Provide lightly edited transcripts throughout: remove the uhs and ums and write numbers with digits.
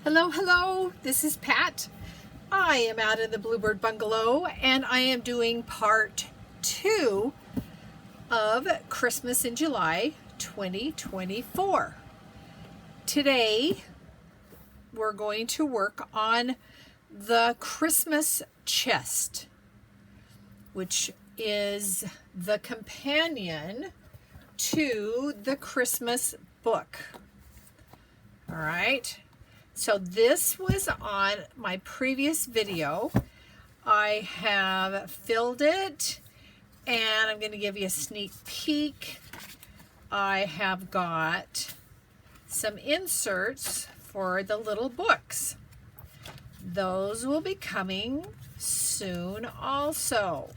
Hello, hello, this is Pat. I am out in the Bluebird Bungalow and I am doing part 2 of Christmas in July 2024. Today we're going to work on the Christmas chest, which is the companion to the Christmas book. All right. So this was on my previous video. I have filled it and I'm going to give you a sneak peek. I have got some inserts for the little books. Those will be coming soon also.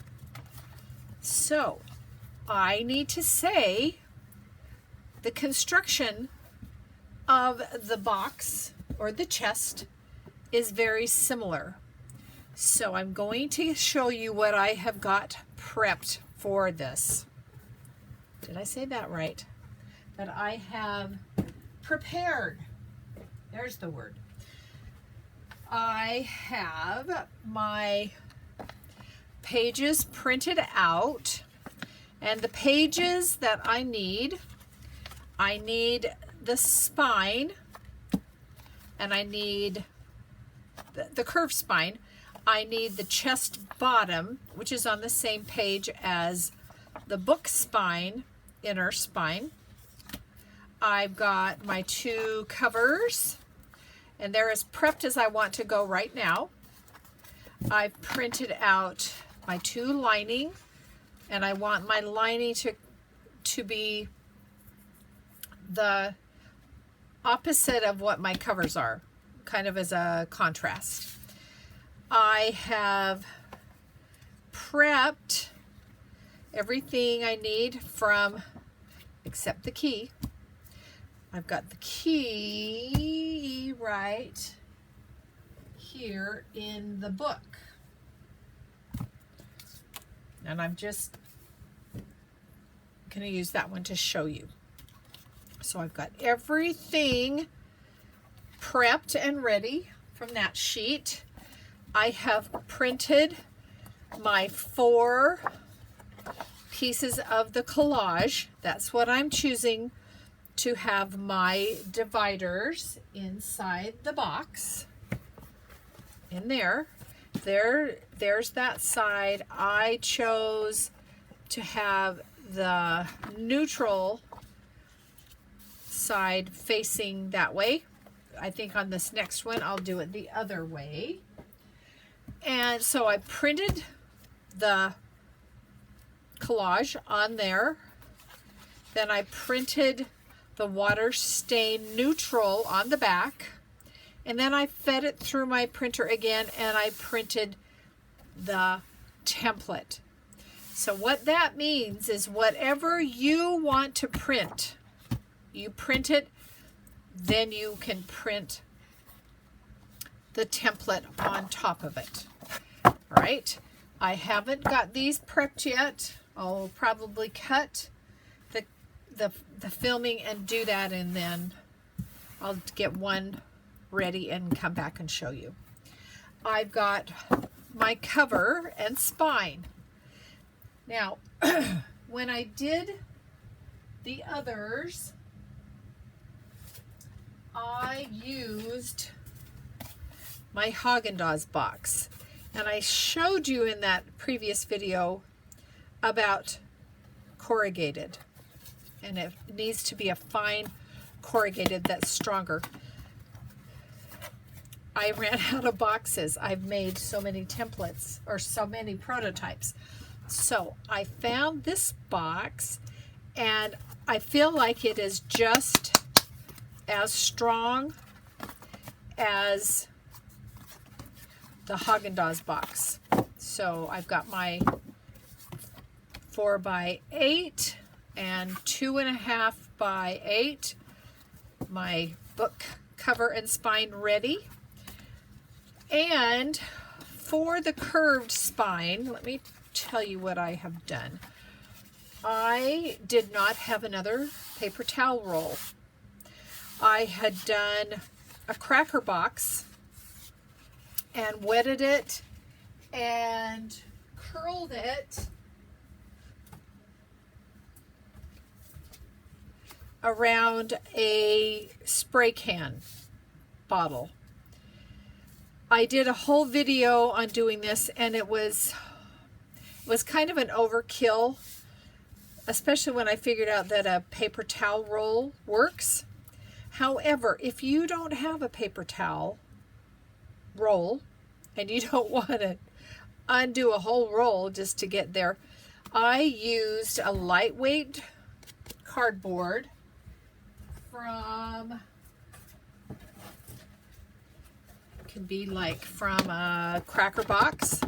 So I need to say the construction of the box or the chest is very similar. So I'm going to show you what I have got prepped for this. Did I say that right? That I have prepared. There's the word. I have my pages printed out, and the pages that I need the spine, and I need the curved spine. I need the chest bottom, which is on the same page as the book spine, inner spine. I've got my 2 covers, and they're as prepped as I want to go right now. I've printed out my 2 lining, and I want my lining to be the opposite of what my covers are, kind of as a contrast. I have prepped everything I need from, except the key. I've got the key right here in the book. And I'm just going to use that one to show you. So I've got everything prepped and ready from that sheet. I have printed my 4 pieces of the collage. That's what I'm choosing to have my dividers inside the box. In there's that side. I chose to have the neutral side facing that way. I think on this next one I'll do it the other way. And so I printed the collage on there. Then I printed the water stain neutral on the back. And then I fed it through my printer again and I printed the template. So what that means is whatever you want to print, you print it, then you can print the template on top of it. All right, I haven't got these prepped yet. I'll probably cut the filming and do that, and then I'll get one ready and come back and show you. I've got my cover and spine. Now, when I did the others, I used my Haagen-Dazs box, and I showed you in that previous video about corrugated, and it needs to be a fine corrugated that's stronger. I ran out of boxes. I've made so many templates or so many prototypes. So I found this box, and I feel like it is just as strong as the Haagen-Dazs box. So I've got my 4x8 and 2.5 by 8, my book cover and spine ready. And for the curved spine, let me tell you what I have done. I did not have another paper towel roll. I had done a cracker box and wetted it and curled it around a spray can bottle. I did a whole video on doing this, and it was kind of an overkill, especially when I figured out that a paper towel roll works. However, if you don't have a paper towel roll and you don't want to undo a whole roll just to get there, I used a lightweight cardboard from, can be like from a cracker box.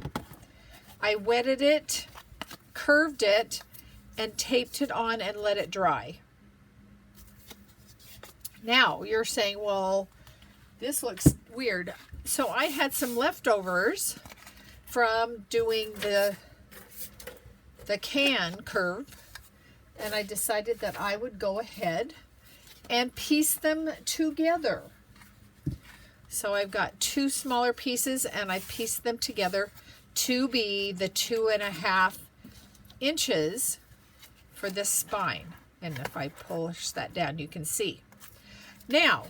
I wetted it, curved it, and taped it on and let it dry. Now you're saying, well, this looks weird. So I had some leftovers from doing the can curve, and I decided that I would go ahead and piece them together. So I've got two smaller pieces, and I pieced them together to be the 2.5 inches for this spine. And if I push that down, you can see. Now,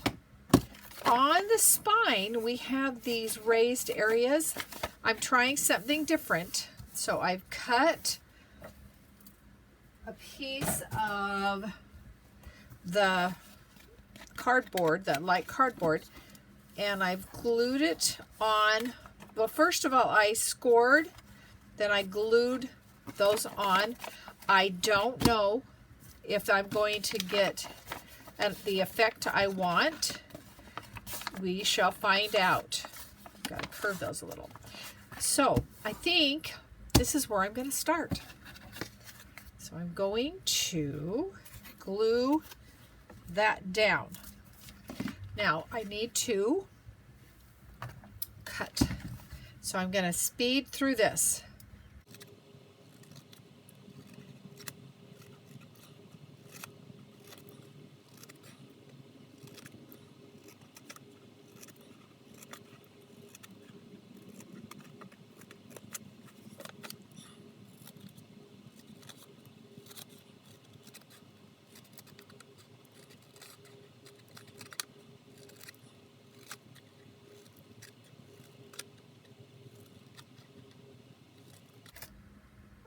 on the spine, we have these raised areas. I'm trying something different. So I've cut a piece of the cardboard, the light cardboard, and I've glued it on. Well, first of all, I scored, then I glued those on. I don't know if I'm going to get the effect I want. We shall find out. Got to curve those a little. So I think this is where I'm going to start. So I'm going to glue that down. Now I need to cut. So I'm going to speed through this.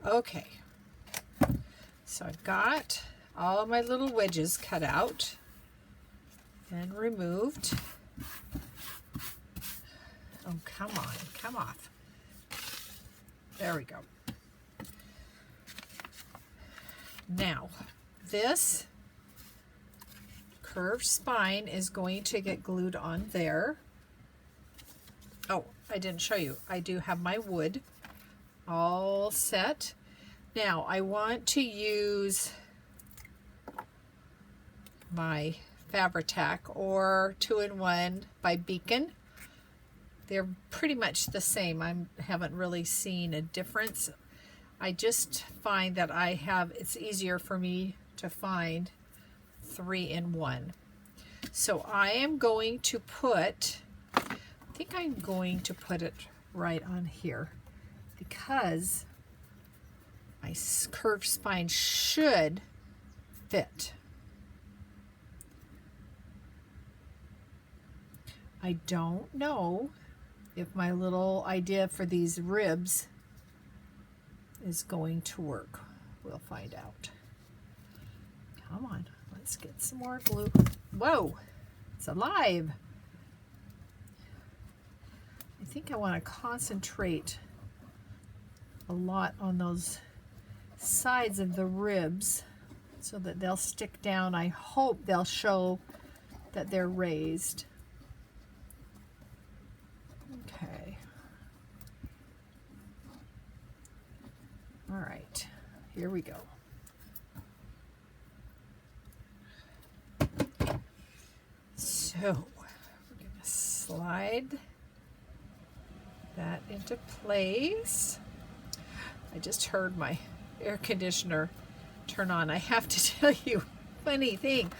Okay, so I've got all of my little wedges cut out and removed. Oh, come on, come off. There we go. Now, this curved spine is going to get glued on there. Oh, I didn't show you. I do have my wood all set. Now I want to use my Fabri-Tac or 2-in-1 by Beacon. They're pretty much the same. I haven't really seen a difference. I just find that it's easier for me to find 3-in-1. So I am going to put, I think I'm going to put it right on here, because my curved spine should fit. I don't know if my little idea for these ribs is going to work. We'll find out. Come on, let's get some more glue. Whoa, it's alive. I think I want to concentrate a lot on those sides of the ribs so that they'll stick down. I hope they'll show that they're raised. Okay. All right, here we go. So we're going to slide that into place. I just heard my air conditioner turn on. I have to tell you, funny thing,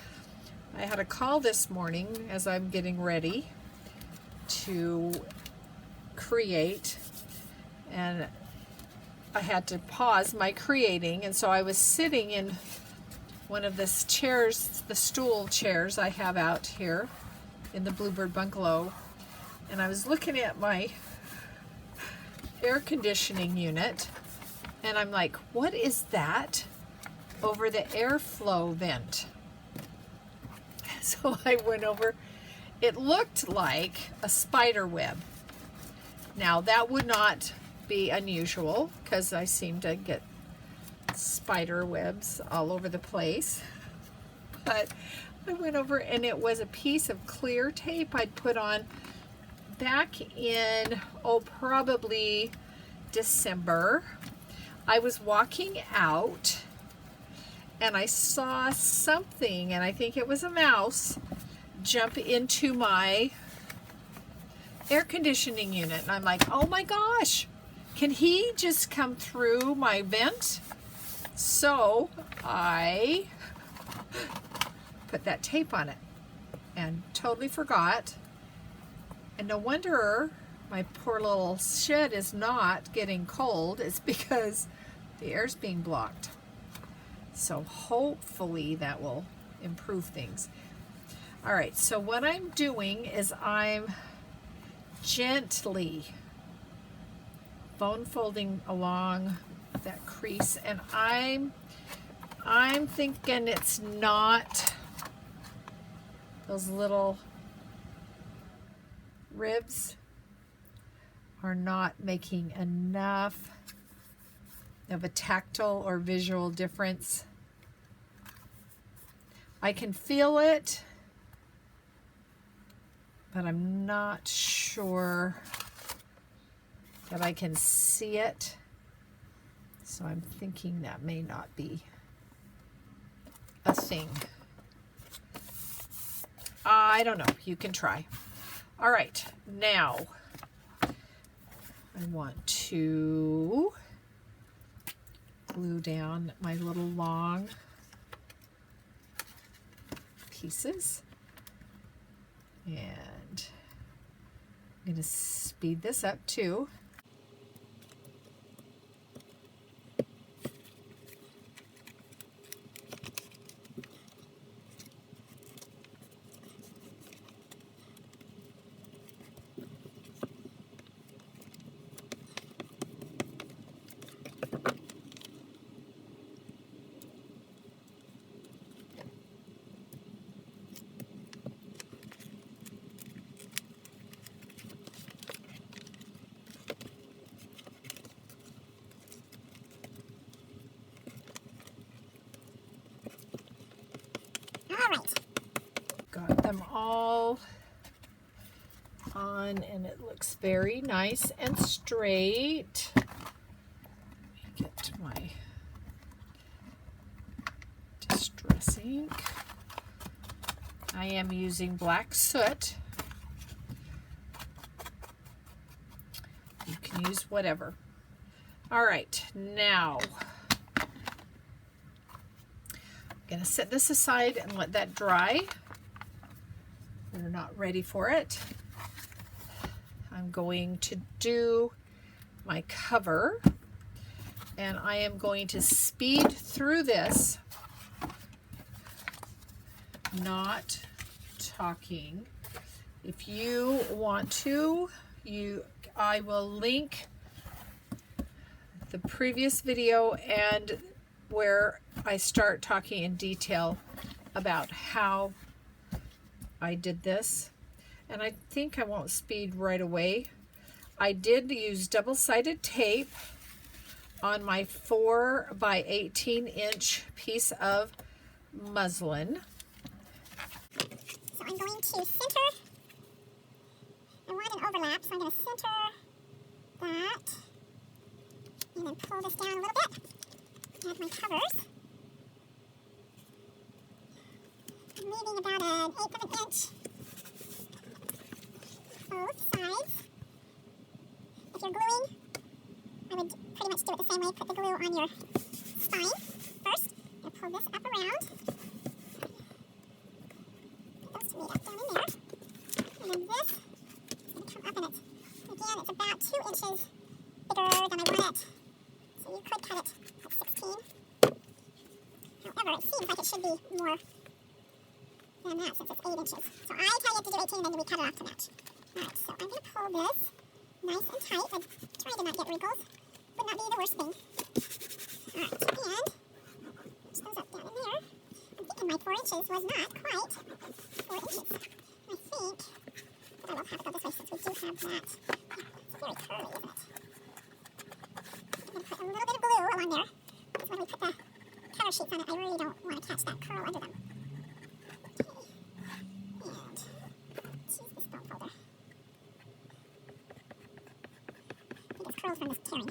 I had a call this morning as I'm getting ready to create, and I had to pause my creating, and so I was sitting in one of the chairs, the stool chairs I have out here in the Bluebird Bungalow, and I was looking at my air conditioning unit, and I'm like, what is that over the airflow vent? So I went over. It looked like a spider web. Now that would not be unusual because I seem to get spider webs all over the place. But I went over and it was a piece of clear tape I'd put on back in, probably December. I was walking out and I saw something, and I think it was a mouse, jump into my air conditioning unit. And I'm like, oh my gosh, can he just come through my vent? So I put that tape on it and totally forgot. And no wonder my poor little shed is not getting cold. It's because the air's being blocked. So hopefully that will improve things. All right, so what I'm doing is I'm gently bone folding along that crease, and I'm thinking it's not those little ribs are not making enough of a tactile or visual difference. I can feel it, but I'm not sure that I can see it. So I'm thinking that may not be a thing. I don't know. You can try. All right. Now I want to glue down my little long pieces, and I'm going to speed this up too. Got them all on, and it looks very nice and straight. Let me get my distress ink. I am using black soot. You can use whatever. All right, now I'm going to set this aside and let that dry. We're not ready for it. I'm going to do my cover, and I am going to speed through this, not talking. If you want to, I will link the previous video and where I start talking in detail about how I did this, and I think I won't speed right away. I did use double-sided tape on my 4 by 18 inch piece of muslin. So I'm going to center. I want an overlap, so I'm going to center that, and then pull this down a little bit. Add my covers. I'm leaving about an 1/8 of an inch both sides. If you're gluing, I would pretty much do it the same way. Put the glue on your spine first. I'm going to pull this up around. about 2 inches bigger than I want it. So you could cut it at 16. However, it seems like it should be more than that since it's 8 inches. So I tell you to do 18 and then we cut it off to match. Alright, so I'm going to pull this nice and tight. I'm trying to not get wrinkles. Would not be the worst thing. Alright, and push those up down in there. I'm thinking my 4 inches was not quite 4 inches. I think that I will have it go this way since we do have that. It's very curly, isn't it? I'm going to put a little bit of glue along there. Because when we put the cover sheets on it, I really don't want to catch that curl under them. Curls from this tearing.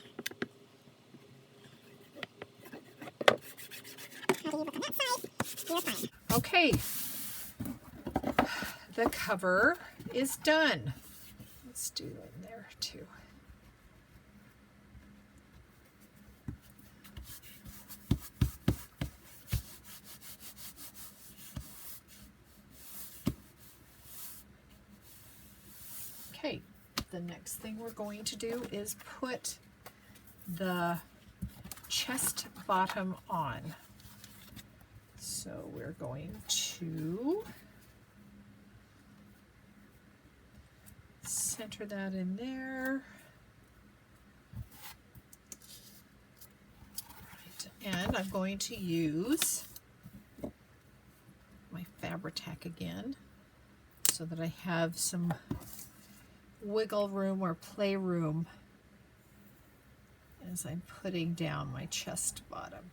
How do you look on that side? You're fine. Okay, the cover is done. Let's do it in there too. Okay, the next thing we're going to do is put the chest bottom on. So we're going to center that in there. Right, and I'm going to use my Fabri-Tac again so that I have some wiggle room or play room as I'm putting down my chest bottom.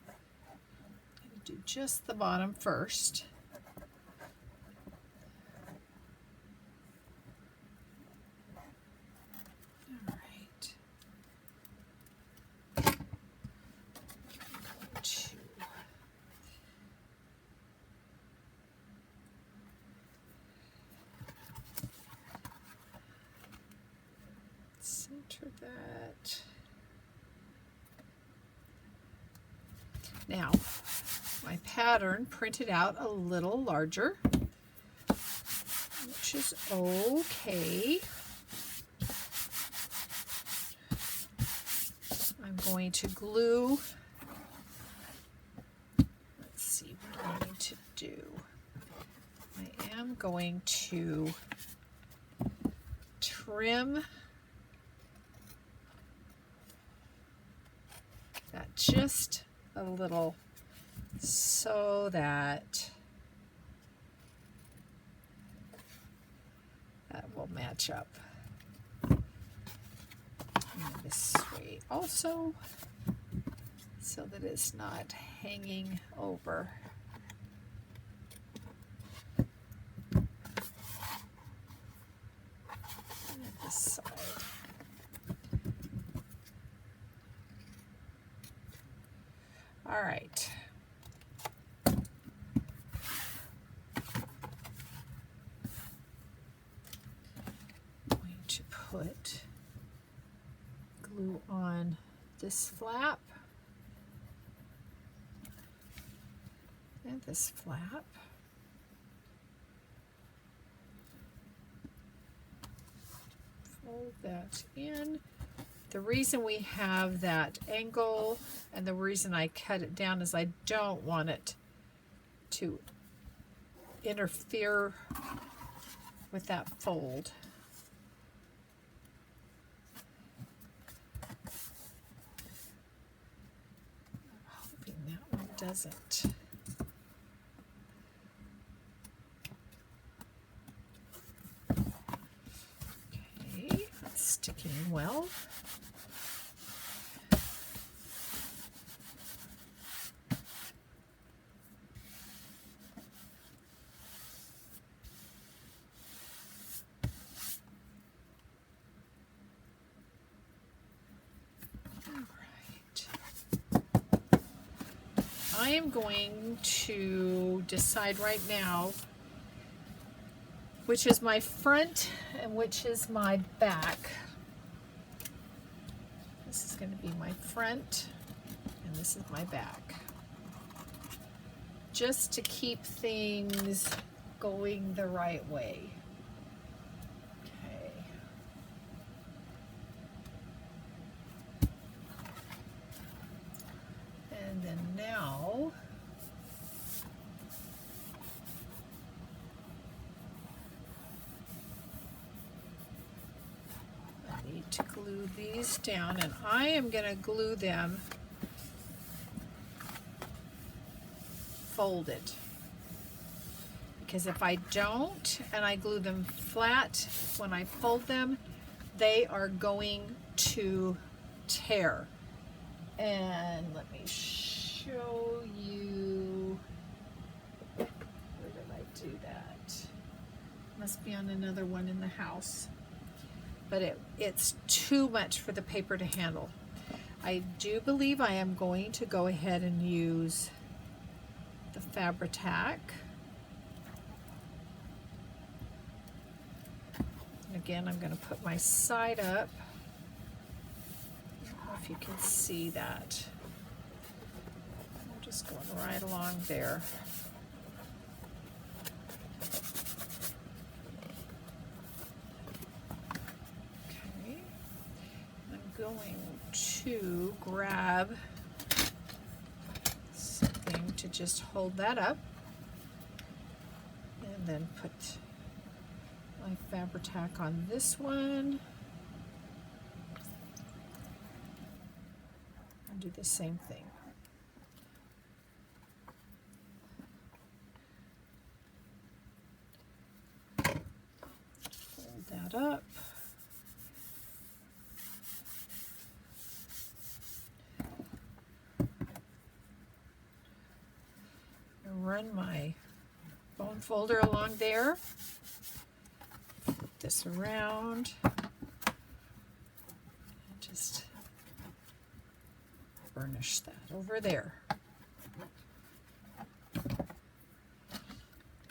I'm going to do just the bottom first. All right. Center that. Now, my pattern printed out a little larger, which is okay. I'm going to glue. Let's see what I need to do. I am going to trim that just a little so that that will match up. And this way also, so that it's not hanging over. And this side. All right. I'm going to put glue on this flap and this flap. Fold that in. The reason we have that angle and the reason I cut it down is I don't want it to interfere with that fold. I'm hoping that one doesn't. Okay, that's sticking well. I am going to decide right now which is my front and which is my back. This is going to be my front and this is my back. Just to keep things going the right way. now I need to glue these down, and I am going to glue them folded, because if I don't and I glue them flat when I fold them, they are going to tear. And let me show you, where did I do that? Must be on another one in the house, but it's too much for the paper to handle. I do believe I am going to go ahead and use the Fabri-Tac. And again, I'm going to put my side up. I don't know if you can see that. I'm just going right along there. Okay. I'm going to grab something to just hold that up, and then put my Fabri-Tac on this one and do the same thing. Hold that up. And run my bone folder along there. Flip this around. And just burnish that over there.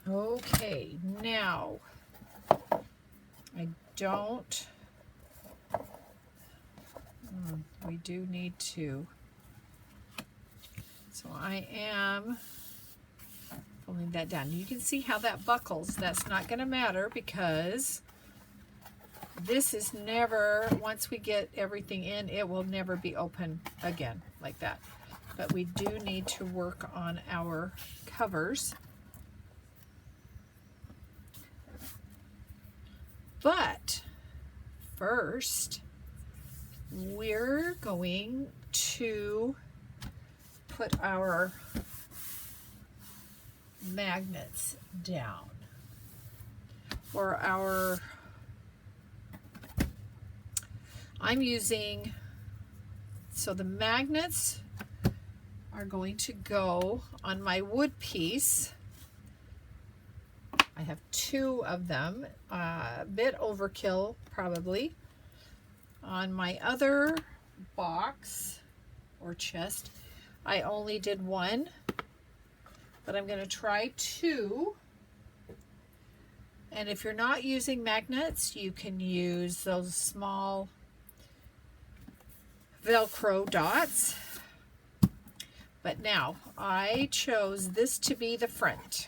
Okay, now I don't, we do need to, so I am pulling that down. You can see how that buckles. That's not going to matter because this is never, once we get everything in, it will never be open again like that. But we do need to work on our covers. But first, we're going to put our magnets down, or our, I'm using, so the magnets are going to go on my wood piece. I have 2 of them, a bit overkill probably. On my other box or chest, I only did 1, but I'm going to try 2. And if you're not using magnets, you can use those small Velcro dots. But now I chose this to be the front.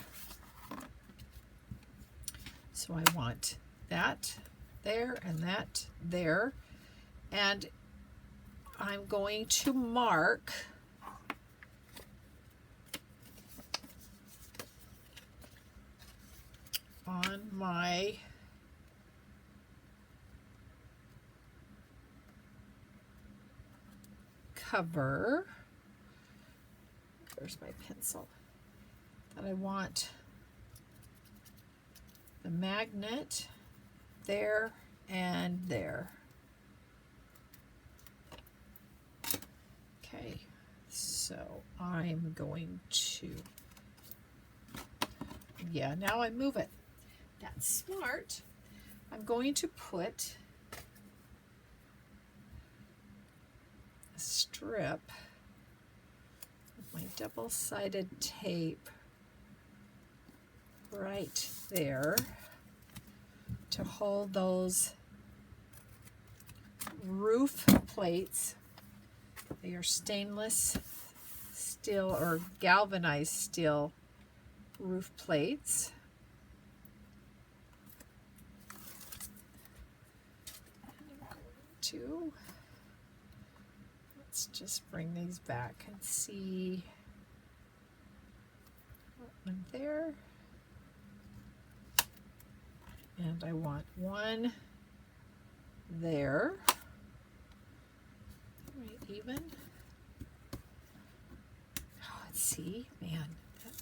So I want that there and that there. And I'm going to mark on my cover, there's my pencil, that I want the magnet there and there. Okay, so I'm going to, yeah, now I move it. That's smart. I'm going to put a strip of my double-sided tape right there to hold those roof plates. They are stainless steel or galvanized steel roof plates. Let's just bring these back and see. one there. And I want one there. Right, even. Oh, let's see, man, that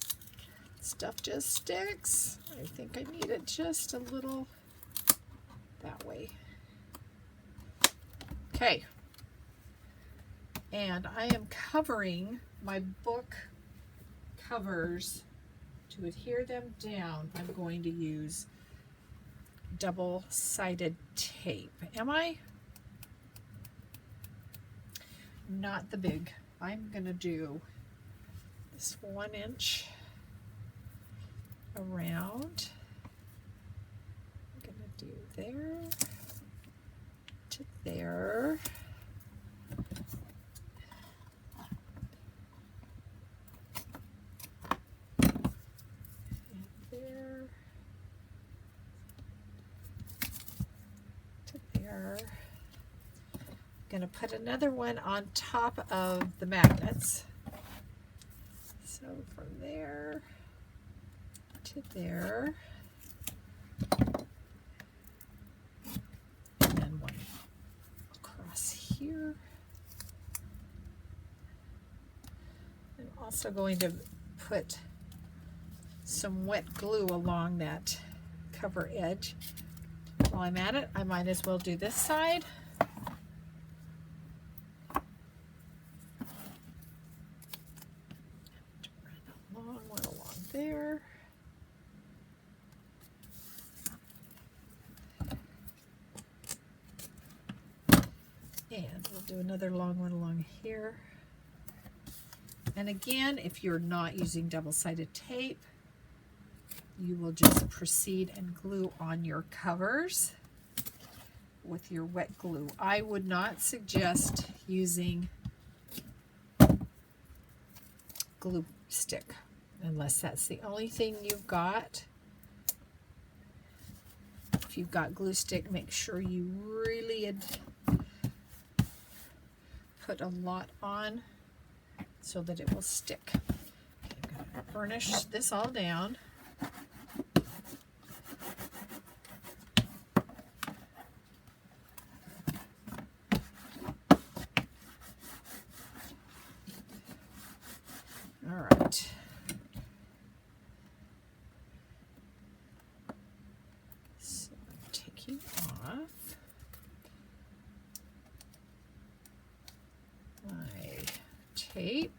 stuff just sticks. I think I need it just a little that way. Okay. And I am covering my book covers to adhere them down. I'm going to use double-sided tape. Am I? Not the big. I'm going to do this 1 inch around. I'm going to do there to there. Going to put another one on top of the magnets. So from there to there. And then one across here. I'm also going to put some wet glue along that cover edge. While I'm at it, I might as well do this side. There. And we'll do another long one along here. And again, if you're not using double-sided tape, you will just proceed and glue on your covers with your wet glue. I would not suggest using glue stick unless that's the only thing you've got. If you've got glue stick, make sure you really put a lot on so that it will stick. Okay, I'm going to burnish this all down. All right. So I'm taking off my tape.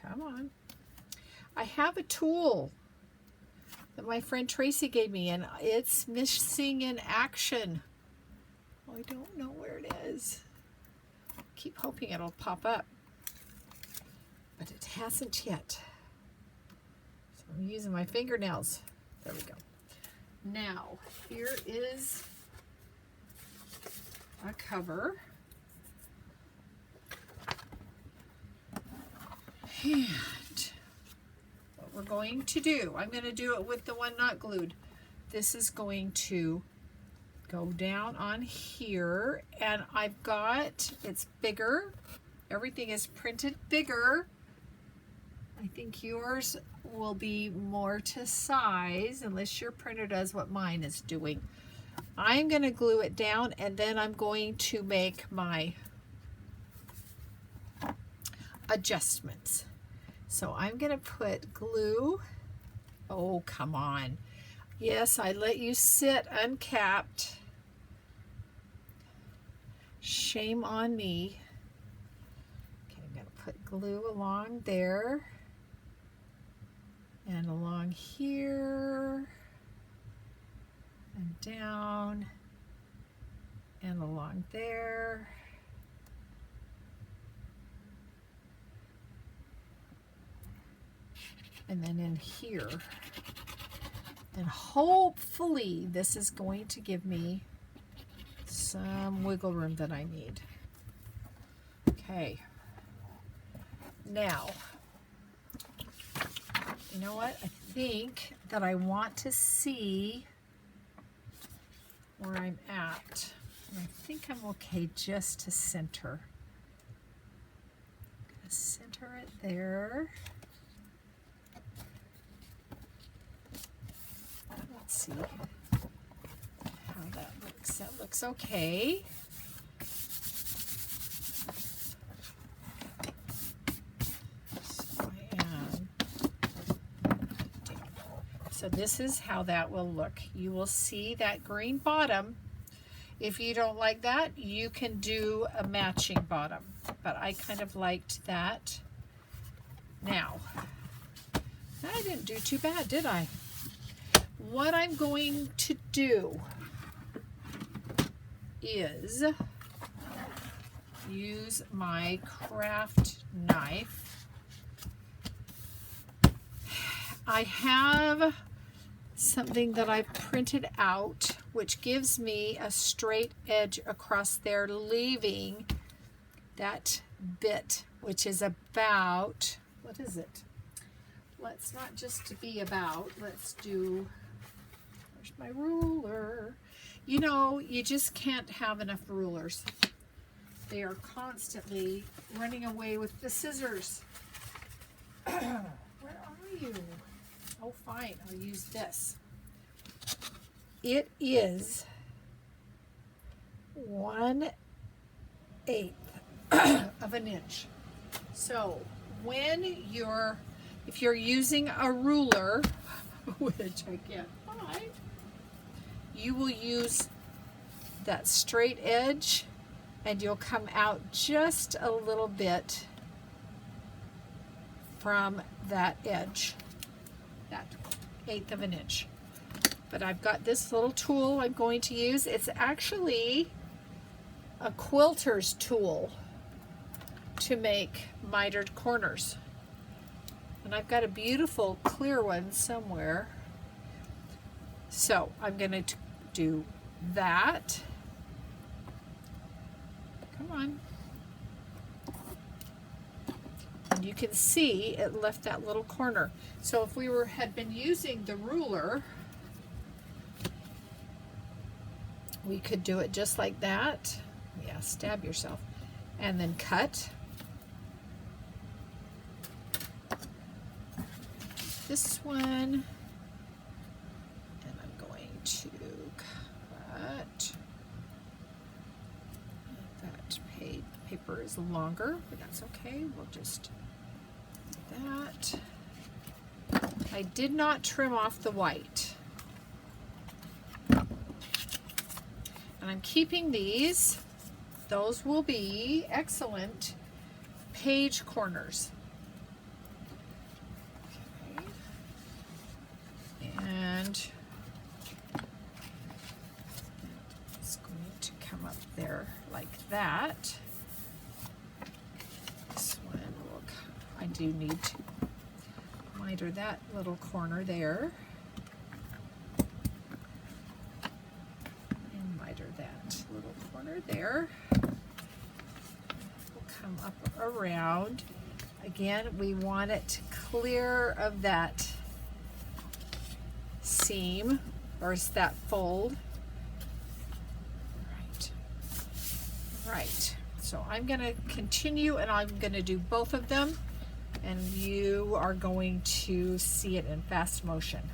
Come on. I have a tool that my friend Tracy gave me, and it's missing in action. I don't know where it is. Keep hoping it'll pop up, but it hasn't yet. So I'm using my fingernails. There we go. Now, here is a cover. And what we're going to do, I'm going to do it with the one not glued. This is going to go down on here, and I've got, it's bigger. Everything is printed bigger. I think yours will be more to size unless your printer does what mine is doing. I'm going to glue it down, and then I'm going to make my adjustments. So I'm going to put glue. Oh, come on. Yes, I let you sit uncapped. Shame on me. Okay, I'm going to put glue along there and along here and down and along there. And then in here. And hopefully this is going to give me some wiggle room that I need. Okay. Now, you know what? I think that I want to see where I'm at. And I think I'm okay just to center. I'm Center it there. Let's see how that looks. That looks okay. So this is how that will look. You will see that green bottom. If you don't like that, you can do a matching bottom, but I kind of liked that. Now, I didn't do too bad, did I? What I'm going to do is use my craft knife. I have something that I printed out which gives me a straight edge across there, leaving that bit, which is about, what is it? Let's not just be about, let's do, where's my ruler? You know, you just can't have enough rulers. They are constantly running away with the scissors. Where are you? Oh, fine, I'll use this. It is 1/8 of an inch. So if you're using a ruler, which I can't find, you will use that straight edge and you'll come out just a little bit from that edge, that 1/8 of an inch. But I've got this little tool I'm going to use. It's actually a quilter's tool to make mitered corners. And I've got a beautiful clear one somewhere. So I'm going to do that. Come on. And you can see it left that little corner. So if we had been using the ruler, we could do it just like that. Yeah, stab yourself. And then cut. This one. And I'm going to cut. That paper is longer, but that's okay. We'll just do that. I did not trim off the white. And I'm keeping these. Those will be excellent page corners. Okay. And it's going to come up there like that. This one will, I do need to miter that little corner there. Little corner there. We'll come up around. Again, we want it clear of that seam or that fold. Right. So I'm going to continue and I'm going to do both of them, and you are going to see it in fast motion.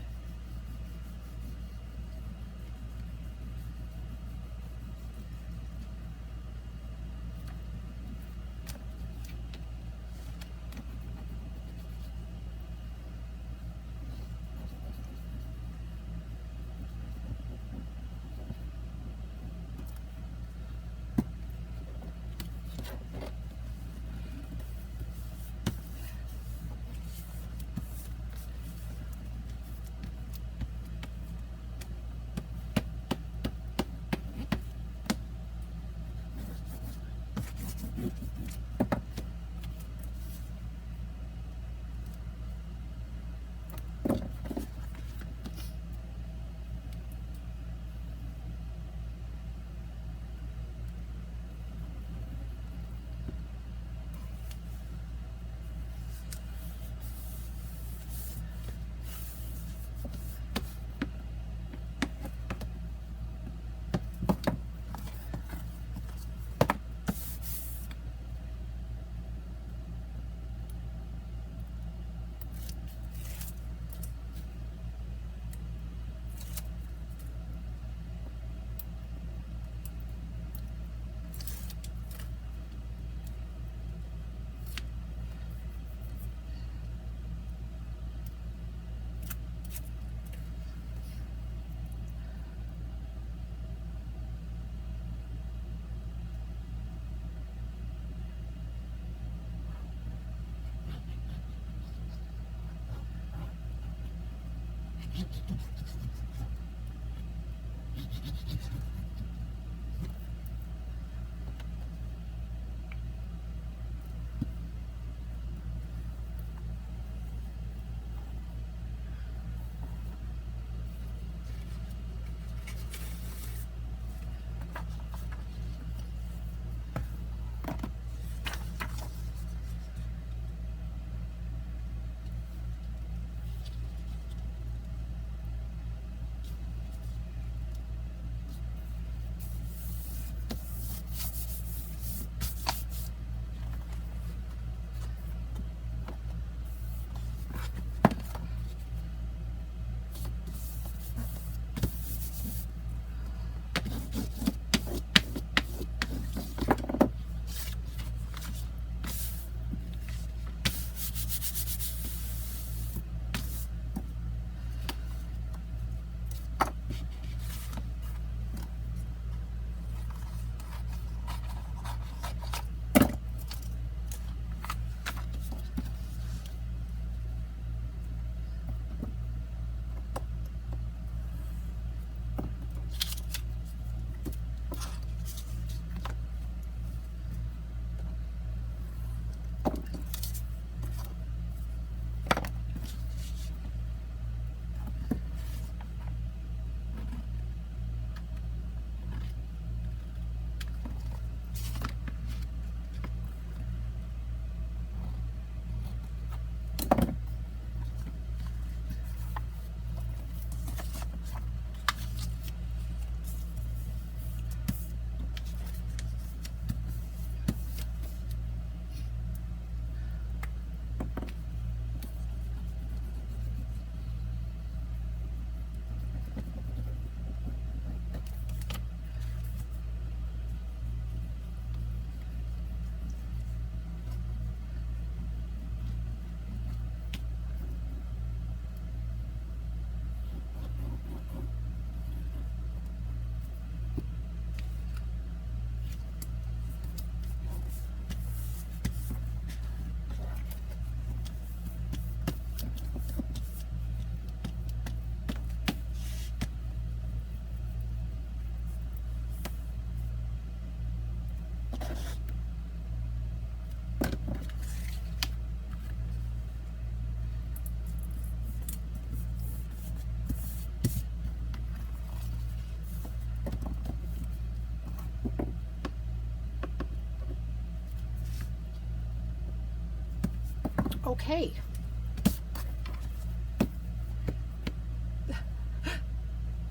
Okay.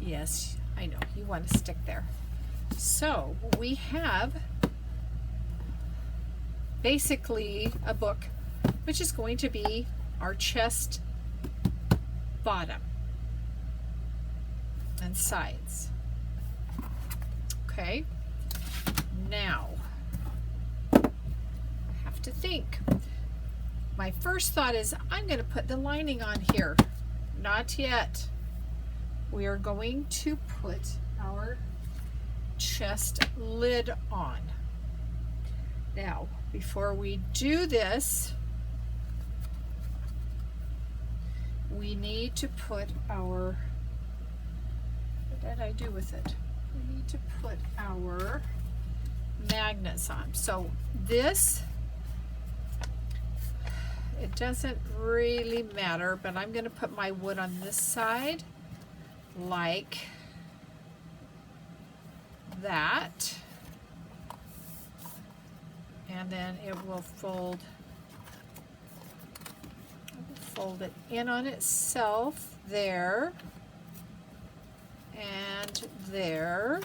Yes, I know, you want to stick there. So we have basically a book, which is going to be our chest bottom and sides. Okay, now I have to think. My first thought is I'm going to put the lining on here. Not yet. We are going to put our chest lid on. Now, before we do this, we need to put our, what did I do with it? We need to put our magnets on. So this, it doesn't really matter, but I'm going to put my wood on this side like that, and then it will fold it in on itself there and there.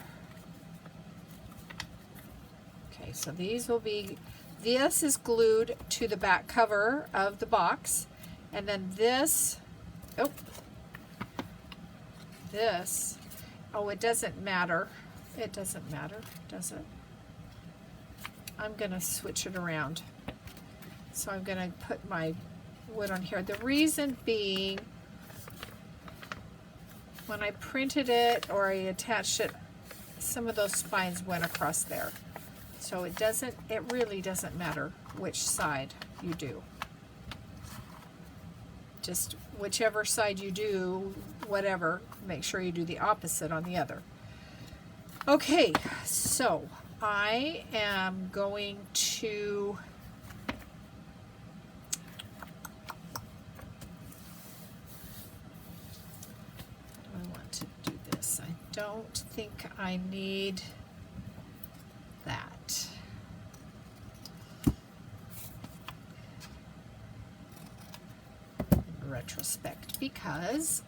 Okay, so these will be, this is glued to the back cover of the box, and then this, oh, this, oh, it doesn't matter. It doesn't matter, does it? I'm gonna switch it around. So I'm gonna put my wood on here. The reason being, when I printed it or I attached it, some of those spines went across there. So it really doesn't matter which side you do. Just whichever side you do, whatever, make sure you do the opposite on the other. Okay, so I am going to do this. I don't think I need that. In retrospect, because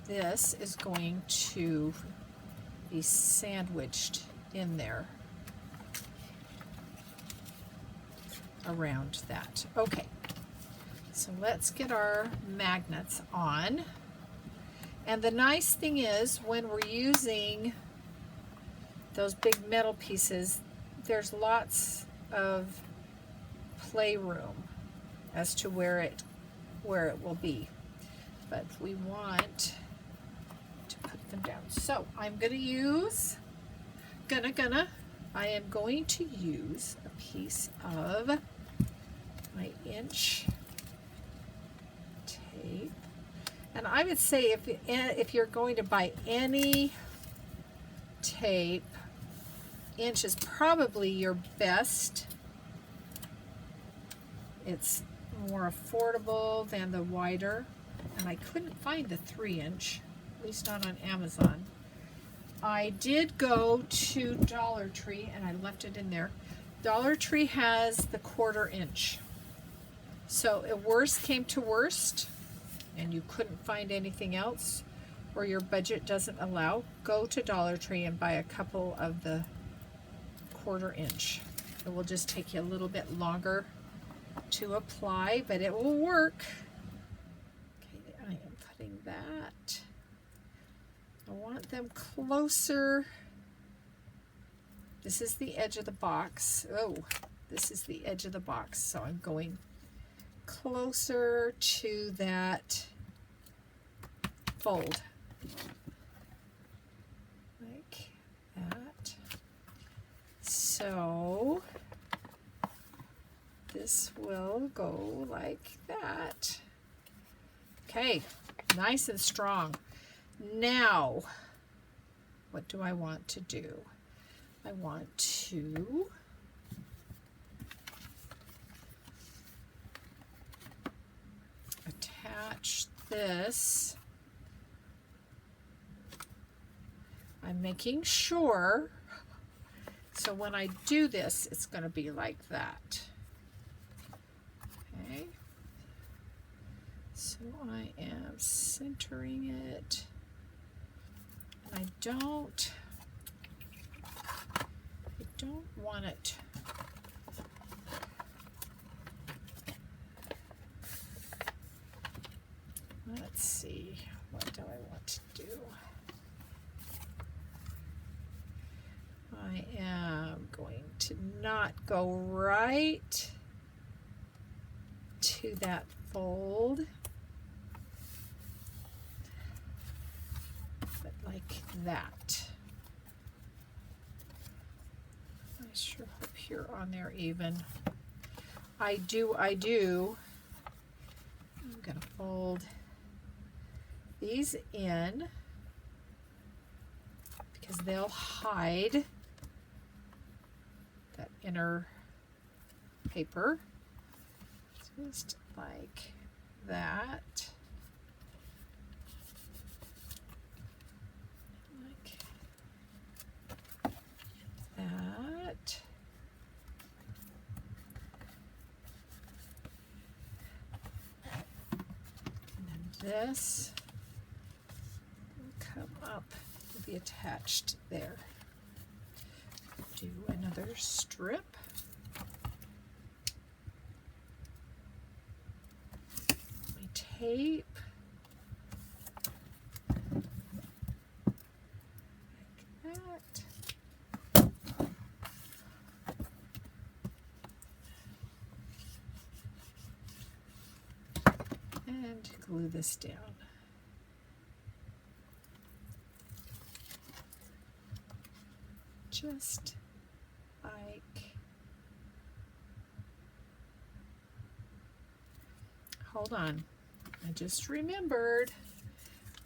this is going to be sandwiched in there around that. Okay, so let's get our magnets on. And the nice thing is, when we're using those big metal pieces, there's lots of playroom as to where it will be. But we want to put them down. So I'm gonna use, I am going to use a piece of my inch tape. And I would say if you're going to buy any tape, inch is probably your best. It's more affordable than the wider. And I couldn't find the 3-inch, at least not on Amazon. I did go to Dollar Tree and I left it in there. Dollar Tree has the 1/4 inch. So if worst came to worst and you couldn't find anything else, or your budget doesn't allow, go to Dollar Tree and buy a couple of the 1/4 inch. It will just take you a little bit longer to apply, but it will work. Okay, I am putting that. I want them closer. This is the edge of the box. Oh, this is the edge of the box, so I'm going closer to that fold. Like that. So this will go like that. Okay, nice and strong. Now, what do I want to do? I want to attach this. I'm making sure, so when I do this, it's going to be like that. Okay, So I am centering it. And I don't want it. Let's see, what do I want to do? I am going to not go right to that fold, but like that. I sure hope you're on there even. I do. I'm gonna fold these in because they'll hide that inner paper, just like that. Like that. And then this will come up, will be attached there. Do another strip. My tape. Like that. And glue this down. Just like, hold on, I just remembered,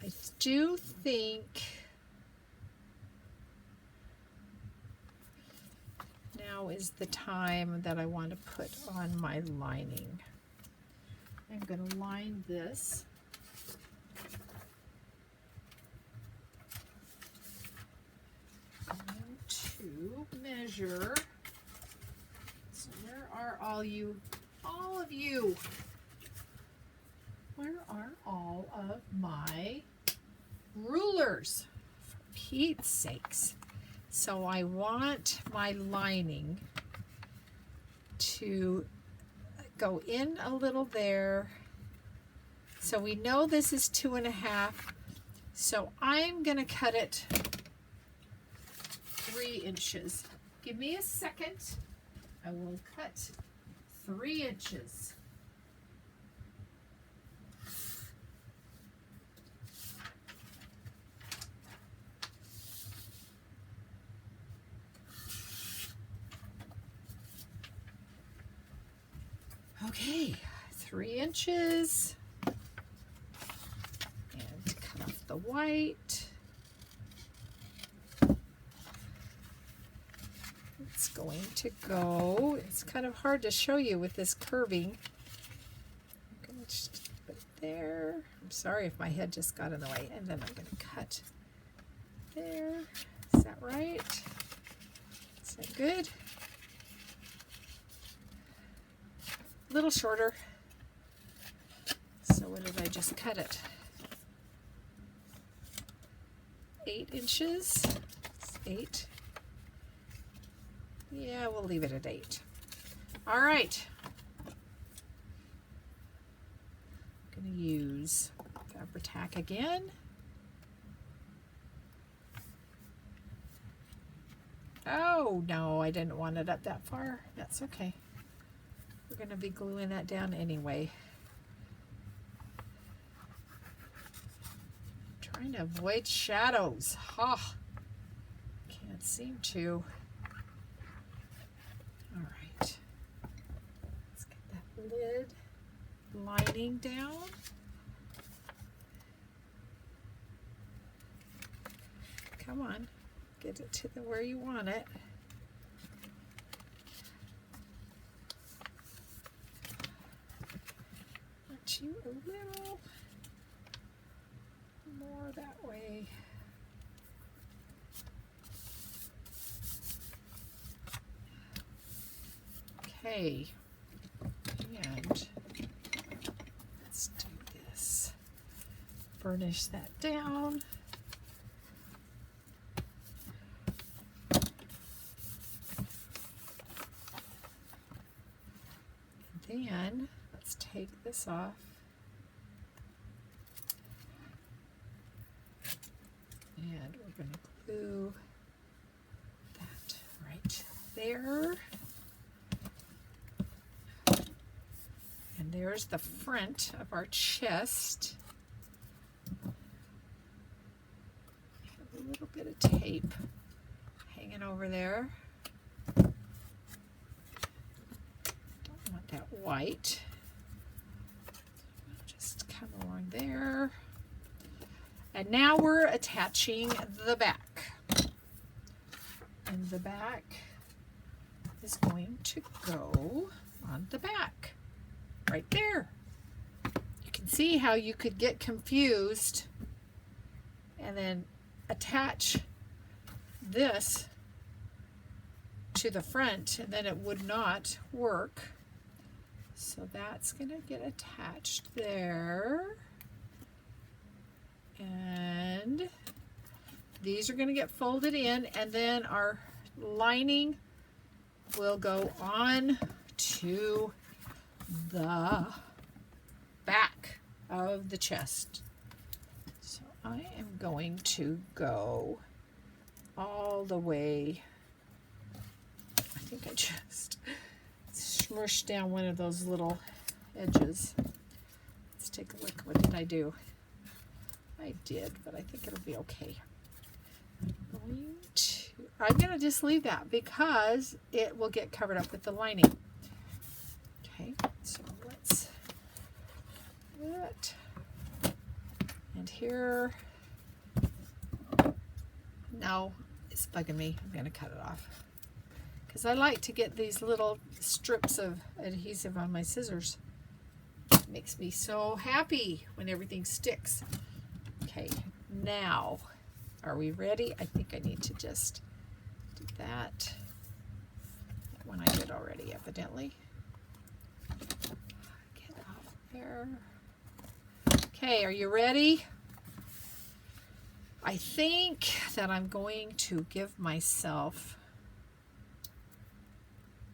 I do think now is the time that I want to put on my lining. I'm going to line this. To measure. So where are all of you? Where are all of my rulers? For Pete's sakes. So I want my lining to go in a little there. So we know this is 2.5. So I'm going to cut it 3 inches. Give me a second. I will cut 3 inches. Okay, 3 inches. And cut off the white. It's going to go, it's kind of hard to show you with this curving. I'm going to just put it there. I'm sorry if my head just got in the way. And then I'm going to cut there. Is that right? Is that good? A little shorter. So what did I just cut it? 8 inches. It's 8. Yeah, we'll leave it at 8. All right. I'm going to use Fabri-Tac again. Oh, no, I didn't want it up that far. That's okay. We're going to be gluing that down anyway. Trying to avoid shadows. Ha! Can't seem to. All right. Let's get that lid lining down. Come on. Get it to where you want it. Want you a little more that way. Okay, and let's do this. burnish that down. And then let's take this off. And we're going to glue that right there. And there's the front of our chest. A little bit of tape hanging over there. Don't want that white. Just come along there. And now we're attaching the back. And the back is going to go on the back. Right there. You can see how you could get confused and then attach this to the front and then it would not work. So that's going to get attached there. And these are going to get folded in, and then our lining will go on to the back of the chest. So I am going to go all the way. I think I just smushed down one of those little edges. Let's take a look. What did I do? I did, but I think it'll be okay. I'm going to just leave that because it will get covered up with the lining. Okay, so let's do that. And here, now it's bugging me. I'm going to cut it off because I like to get these little strips of adhesive on my scissors. It makes me so happy when everything sticks. Okay, now, are we ready? I think I need to just do that. That one I did already, evidently. Get off there. Okay, are you ready? I think that I'm going to give myself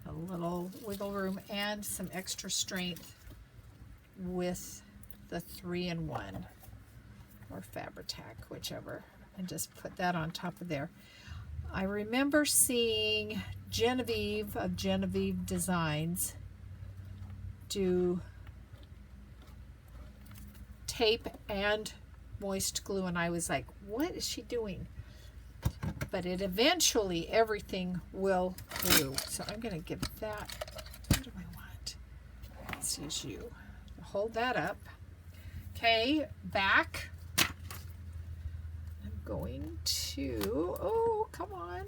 a little wiggle room and some extra strength with the 3-in-1 or Fabri-Tac, whichever, and just put that on top of there. I remember seeing Genevieve of Genevieve Designs do tape and moist glue, and I was like, what is she doing? But it eventually, everything will glue. So I'm going to give that, what do I want? Let's use you. Hold that up. Okay, back. I'm going to, oh, come on.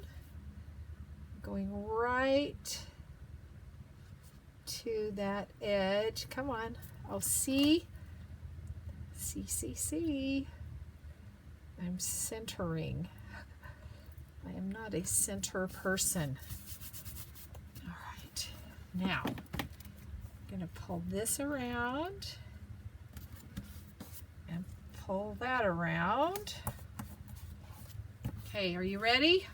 Going right to that edge. Come on. Oh, see? See. I'm centering. I am not a center person. All right. Now, I'm going to pull this around and pull that around. Okay, are you ready?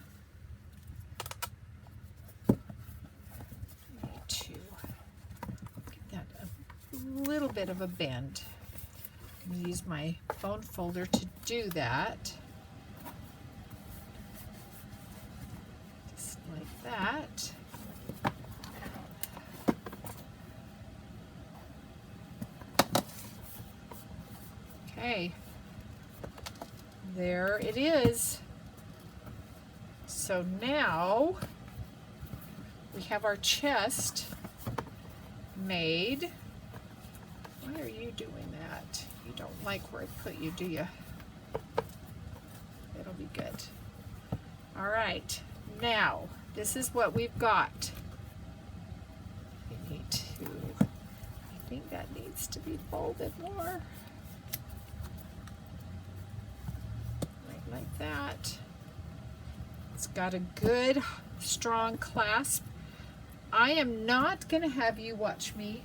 I need to get that a little bit of a bend. I'm going to use my bone folder to do that. Just like that. Okay, there it is. So now we have our chest made. Why are you doing that? You don't like where I put you, do you? It'll be good. All right, now this is what we've got. We need to, I think that needs to be folded more. Like that. It's got a good strong clasp. I am not going to have you watch me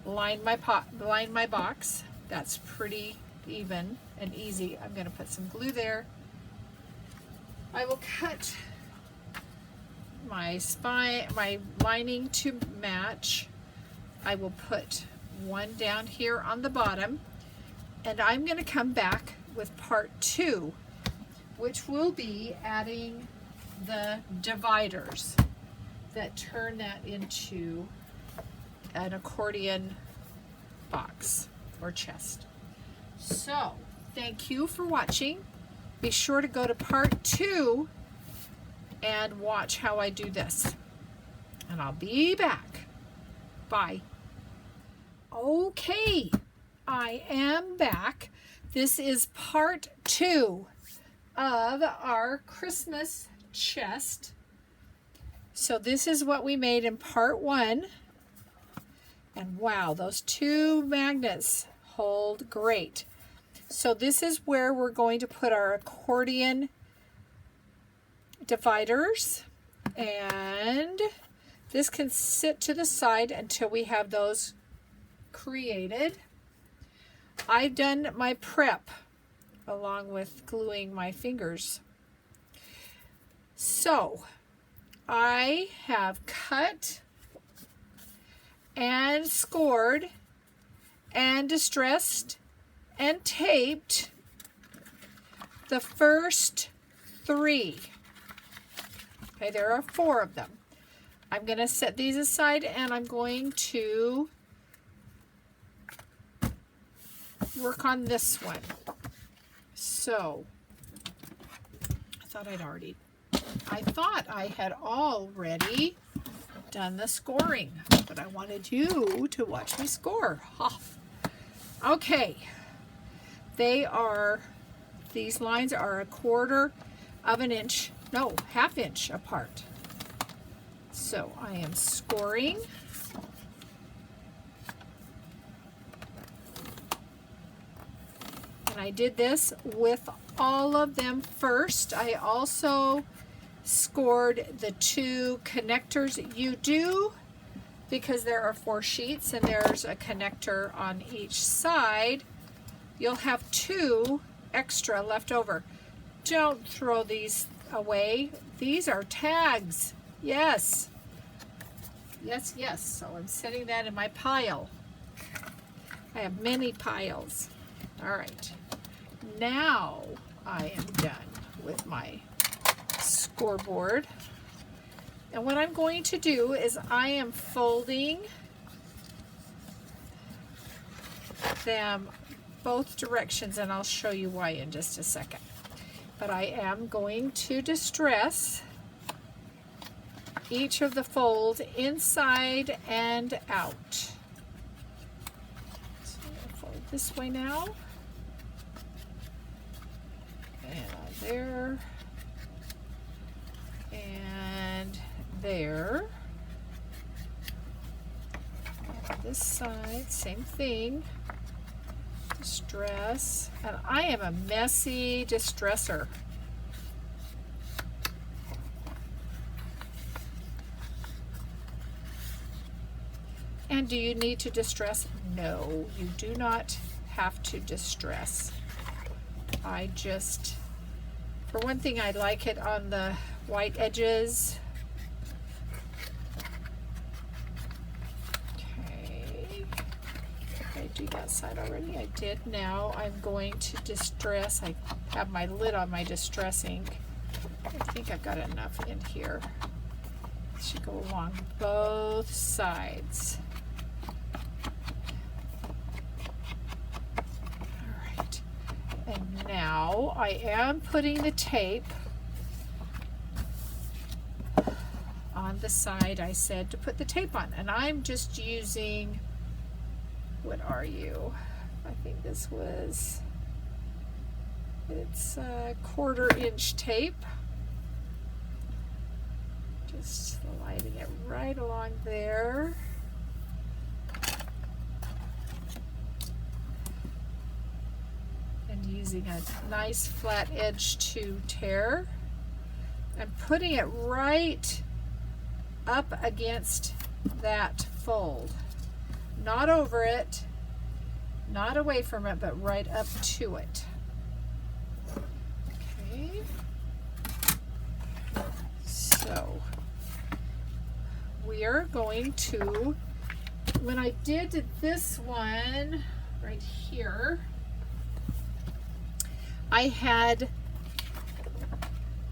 line my box. That's pretty even and easy. I'm going to put some glue there. I will cut my spine, my lining to match. I will put one down here on the bottom, and I'm going to come back with part 2, which will be adding the dividers that turn that into an accordion box or chest. So, thank you for watching. Be sure to go to part 2 and watch how I do this. And I'll be back. Bye. Okay, I am back. This is part 2 of our Christmas chest. So this is what we made in part 1. And wow, those 2 magnets hold great. So this is where we're going to put our accordion dividers, and this can sit to the side until we have those created. I've done my prep along with gluing my fingers. So I have cut and scored and distressed and taped the first 3. Okay, there are 4 of them. I'm going to set these aside and I'm going to work on this one. So, I thought I had already done the scoring, but I wanted you to watch me score. Ha. Okay, these lines are 1/4 of an inch, no, 1/2 inch apart. So I am scoring. And I did this with all of them first. I also scored the 2 connectors. You do, because there are 4 sheets and there's a connector on each side, you'll have 2 extra left over. Don't throw these away. These are tags. Yes. Yes, yes. So I'm setting that in my pile. I have many piles. All right. Now I am done with my scoreboard. And what I'm going to do is I am folding them both directions, and I'll show you why in just a second. But I am going to distress each of the folds inside and out. So I'll fold this way now. And there. And there. And this side, same thing. Distress. And I am a messy distresser. And do you need to distress? No, you do not have to distress. I just, for one thing, I like it on the white edges. Okay, I do that side already. I did. Now I'm going to distress. I have my lid on my distress ink. I think I've got enough in here. It should go along both sides. All right. And now I am putting the tape on the side I said to put the tape on, and I'm just using, what are you? I think this was, it's a 1/4 inch tape. Just sliding it right along there. And using a nice flat edge to tear. And putting it right up against that fold. Not over it, Not away from it, but right up to it. Okay. So we are going to, when I did this one right here, I had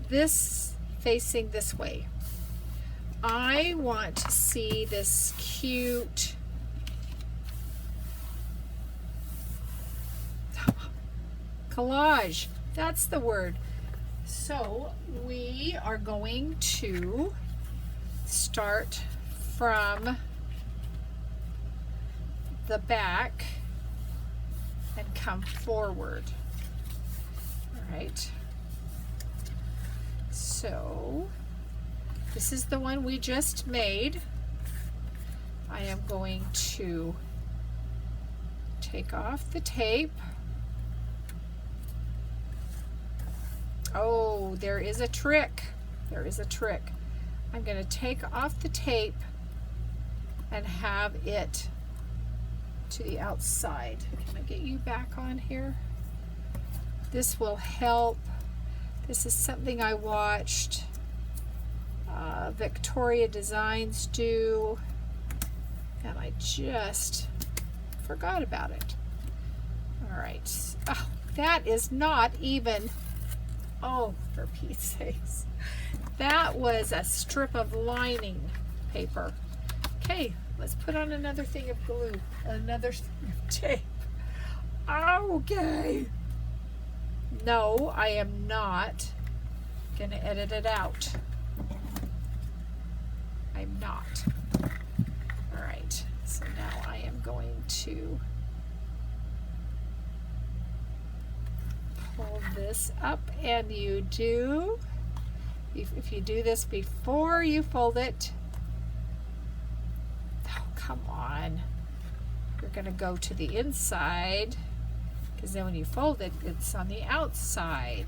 this facing this way. I want to see this cute collage. That's the word. So we are going to start from the back and come forward. All right. So this is the one we just made. I am going to take off the tape. Oh, there is a trick. There is a trick. I'm going to take off the tape and have it to the outside. Can I get you back on here? This will help. This is something I watched Victoria Designs do, and I just forgot about it. All right. Oh, that is not even, oh, for Pete's sakes. That was a strip of lining paper. Okay, let's put on another thing of glue, another tape. Okay. No, I am not going to edit it out. I'm not. All right, so now I am going to pull this up, and you do, if you do this before you fold it, oh, come on, you're going to go to the inside, because then when you fold it, it's on the outside,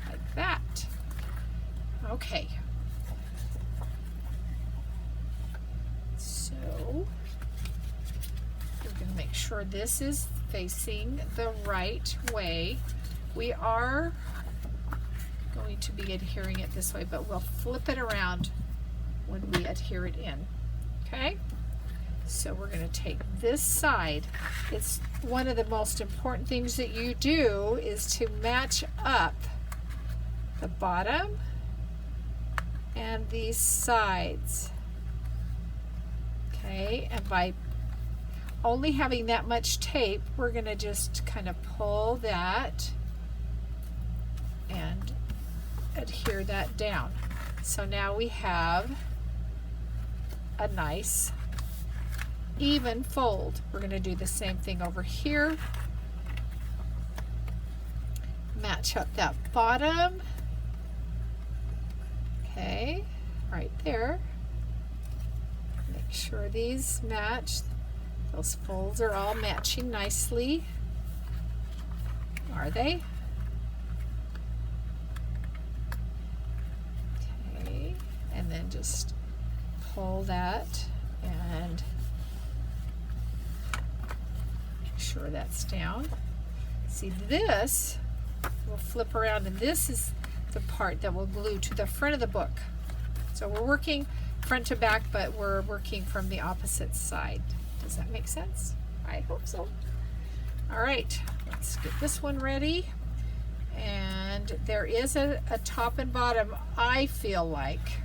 like that. Okay. So we're going to make sure this is facing the right way. We are going to be adhering it this way, but we'll flip it around when we adhere it in. Okay? So we're going to take this side. It's one of the most important things that you do is to match up the bottom and these sides. Okay, and by only having that much tape, we're going to just kind of pull that and adhere that down. So now we have a nice even fold. We're going to do the same thing over here. Match up that bottom. Okay, right there. Make sure these match. Those folds are all matching nicely. Are they? Okay, and then just pull that and make sure that's down. See, this will flip around, and this is the part that will glue to the front of the book. So we're working front to back, but we're working from the opposite side. Does that make sense? I hope so. All right, let's get this one ready. And there is a top and bottom. I feel like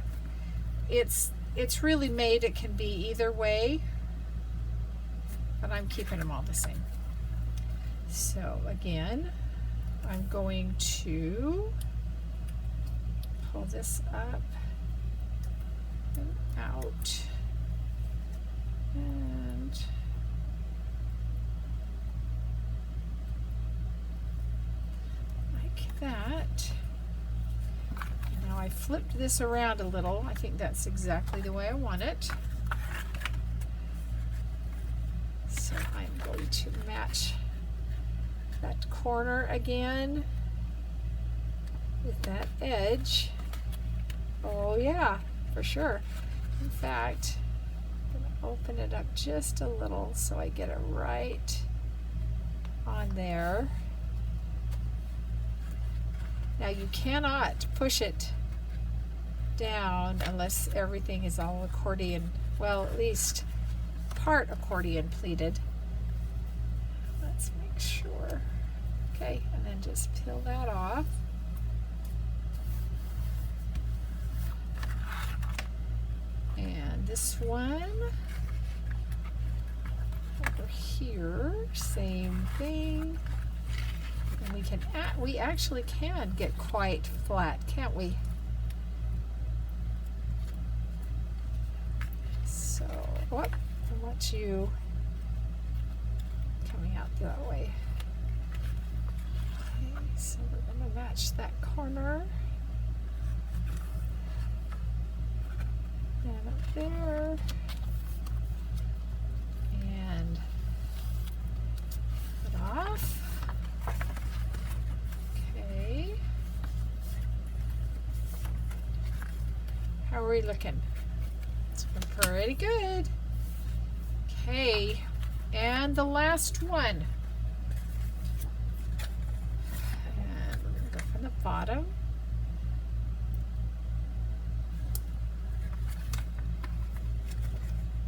it's really made, it can be either way, but I'm keeping them all the same. So again, I'm going to pull this up and out, and like that. Now I flipped this around a little. I think that's exactly the way I want it. So I'm going to match that corner again with that edge. Oh yeah, for sure. In fact, I'm going to open it up just a little so I get it right on there. Now you cannot push it down unless everything is all accordion, well, at least part accordion pleated. Let's make sure. Okay, and then just peel that off. And this one over here, same thing. And we actually can get quite flat, can't we? So, whoop, I want you coming out that way. Okay, so we're going to match that corner. And up there. And put it off. Okay. How are we looking? It's looking pretty good. Okay, and the last one. And we're going to go from the bottom.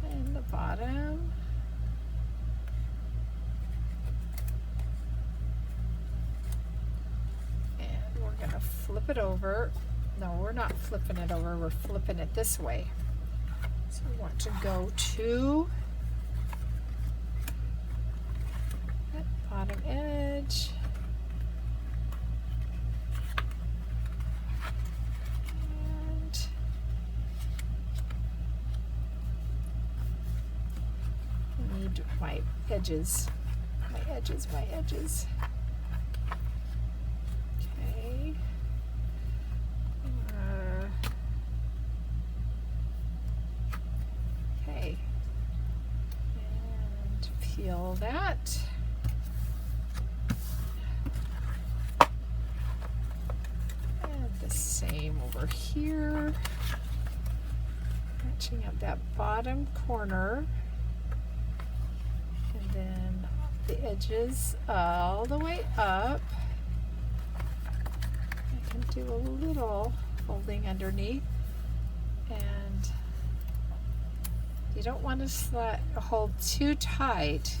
And the bottom. And we're going to flip it over. No, we're not flipping it over, we're flipping it this way. So we want to go to that bottom edge. And I need my edges, my edges. Okay. Okay. And peel that. And the same over here. Matching up that bottom corner. And then the edges all the way up. I can do a little folding underneath. And you don't want to hold too tight.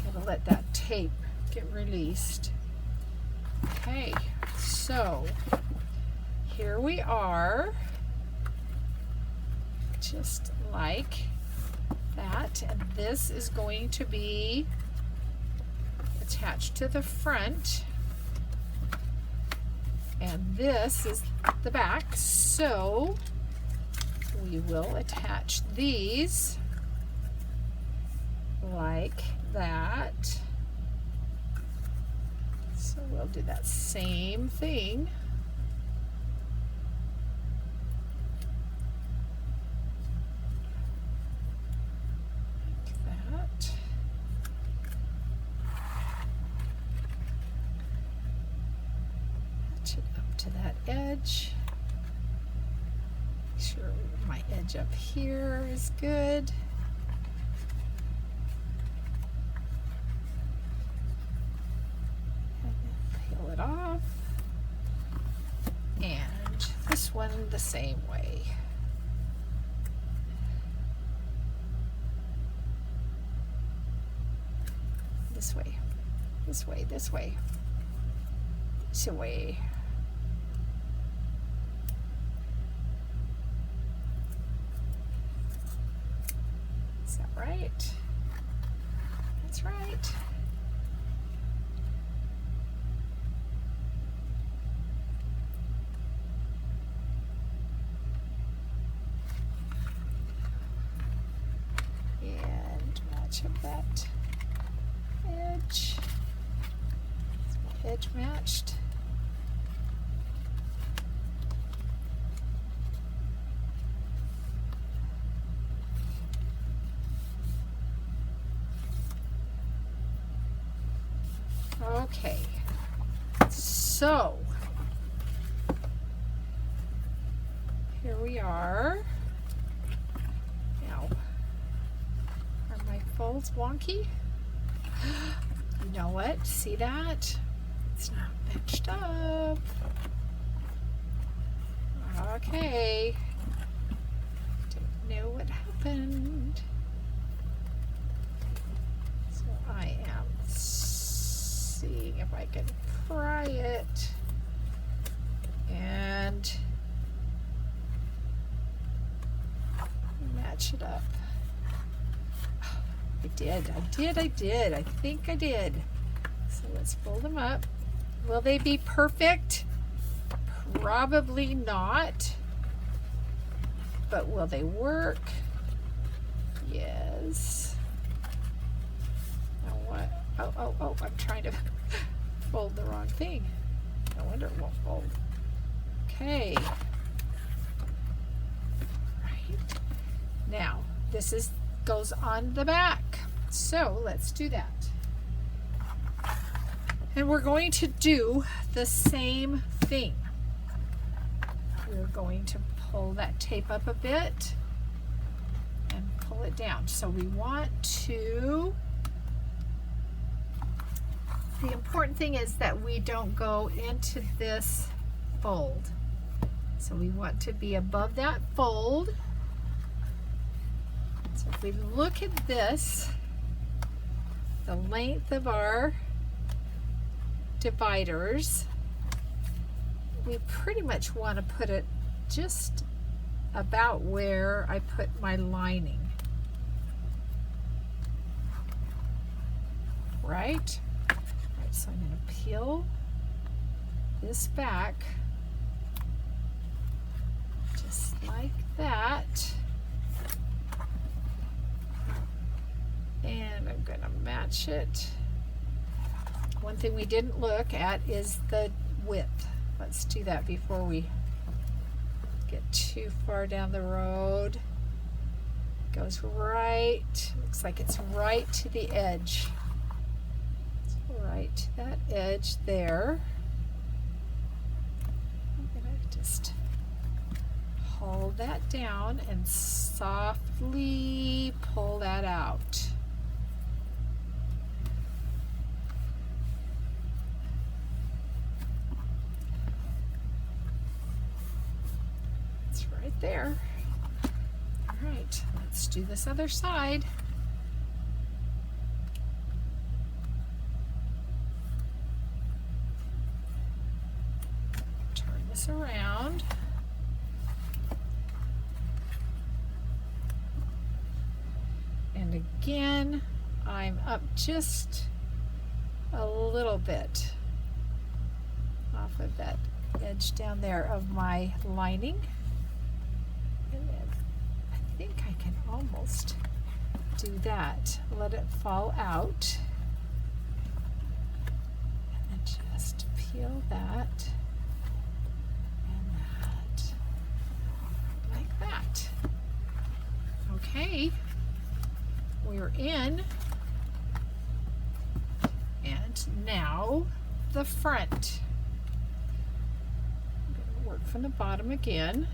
Gotta let that tape get released. Okay, so here we are, just like that, and this is going to be attached to the front, and this is the back, so we will attach these like that. So we'll do that same thing. Like that. Match it up to that edge. Make sure my edge up here is good. And then peel it off. And this one the same way. This way, this way, this way, this way. Is that right? That's right. And match up that edge. Is my edge matched? Okay, so here we are. Now, are my folds wonky? You know what? See that? It's not matched up. Okay. Don't know what happened. So I am seeing if I can pry it and match it up. I did. I think I did. So let's fold them up. Will they be perfect? Probably not. But will they work? Yes. Now what? Oh, I'm trying to fold the wrong thing. No wonder it won't fold. Okay. Right. Now, this goes on the back. So let's do that. And we're going to do the same thing. We're going to pull that tape up a bit and pull it down. So we want to, the important thing is that we don't go into this fold. So we want to be above that fold. So if we look at this, the length of our dividers, we pretty much want to put it just about where I put my lining. Right? Alright, so I'm going to peel this back just like that. And I'm going to match it. One thing we didn't look at is the width. Let's do that before we get too far down the road. Goes right, looks like it's right to the edge. So right to that edge there. I'm gonna just hold that down and softly pull that out. There. All right, let's do this other side. Turn this around. And again, I'm up just a little bit off of that edge down there of my lining. And then I think I can almost do that. Let it fall out. And then just peel that and that. Like that. Okay. We're in. And now the front. I'm going to work from the bottom again.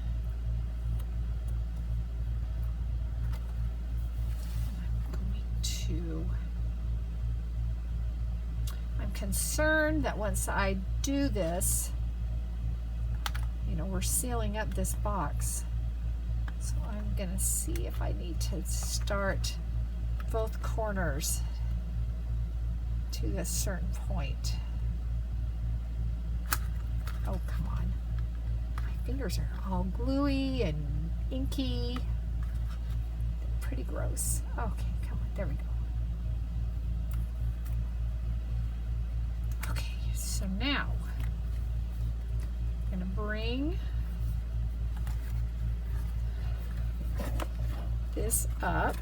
I'm concerned that once I do this, you know, we're sealing up this box. So I'm gonna see if I need to start both corners to a certain point. Oh, come on. My fingers are all gluey and inky. They're pretty gross. Okay, come on, there we go. Okay, so now I'm going to bring this up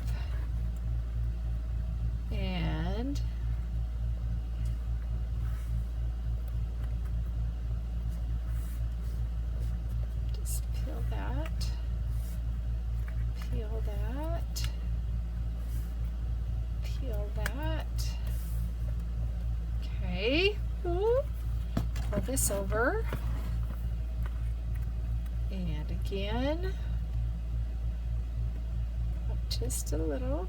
and just peel that, peel that, peel that. Okay, pull this over, and again, up just a little,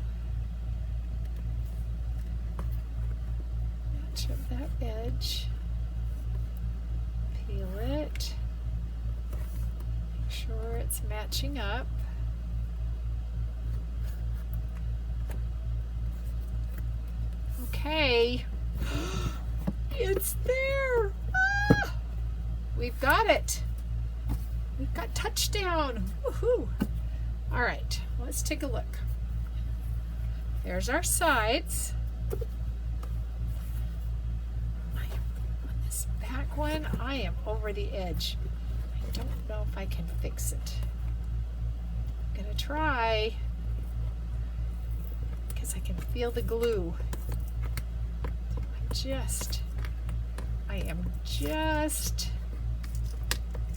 Touch of that edge. Peel it. Make sure it's matching up. Okay. It's there. Ah! We've got it. We've got touchdown. Woohoo. All right, let's take a look. There's our sides. On this back one, I am over the edge. I don't know if I can fix it. I'm gonna try because I can feel the glue. I am just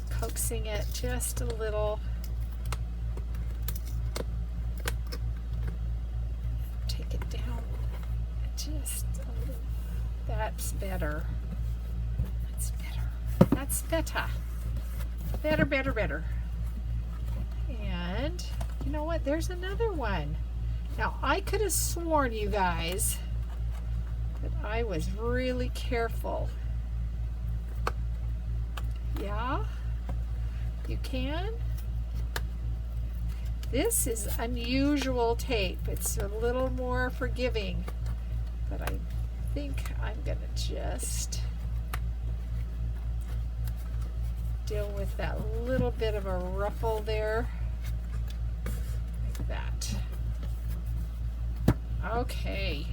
coaxing it just a little. Take it down just a little. That's better. That's better. That's better. Better. And you know what? There's another one. Now I could have sworn, you guys, that I was really careful. Yeah, you can. This is unusual tape. It's a little more forgiving, but I think I'm gonna just deal with that little bit of a ruffle there, like that. Okay.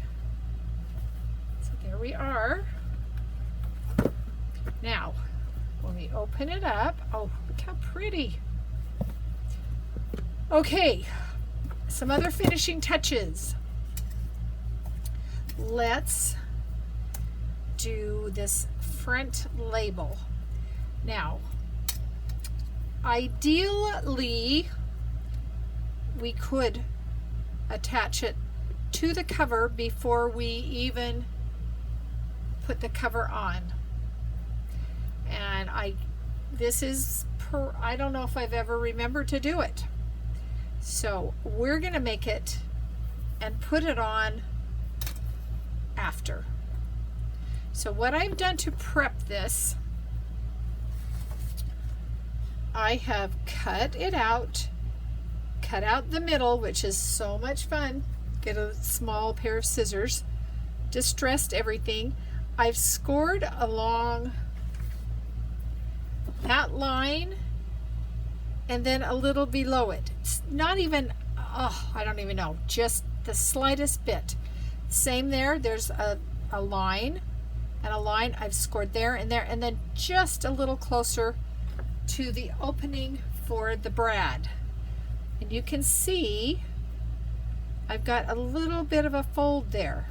There we are. Now, when we open it up, oh, look how pretty. Okay, some other finishing touches. Let's do this front label. Now, ideally, we could attach it to the cover before we even put the cover on. And I don't know if I've ever remembered to do it. So we're gonna make it and put it on after. So what I've done to prep this, I have cut it out, cut out the middle, which is so much fun. Get a small pair of scissors, distressed everything. I've scored along that line and then a little below it. It's not even, oh, I don't even know, just the slightest bit. Same there, there's a line and a line I've scored there, and then just a little closer to the opening for the brad. And you can see I've got a little bit of a fold there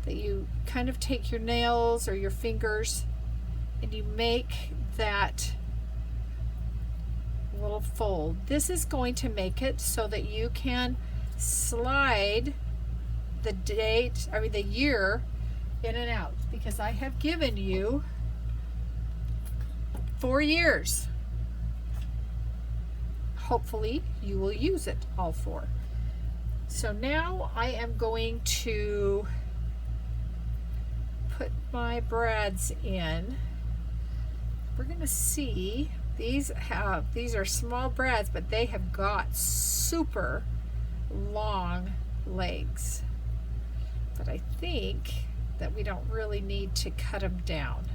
that you kind of take your nails or your fingers and you make that little fold. This is going to make it so that you can slide the date, the year in and out, because I have given you 4 years. Hopefully you will use it all 4. So now I am going to put my brads in. We're going to see, these are small brads, but they have got super long legs. But I think that we don't really need to cut them down.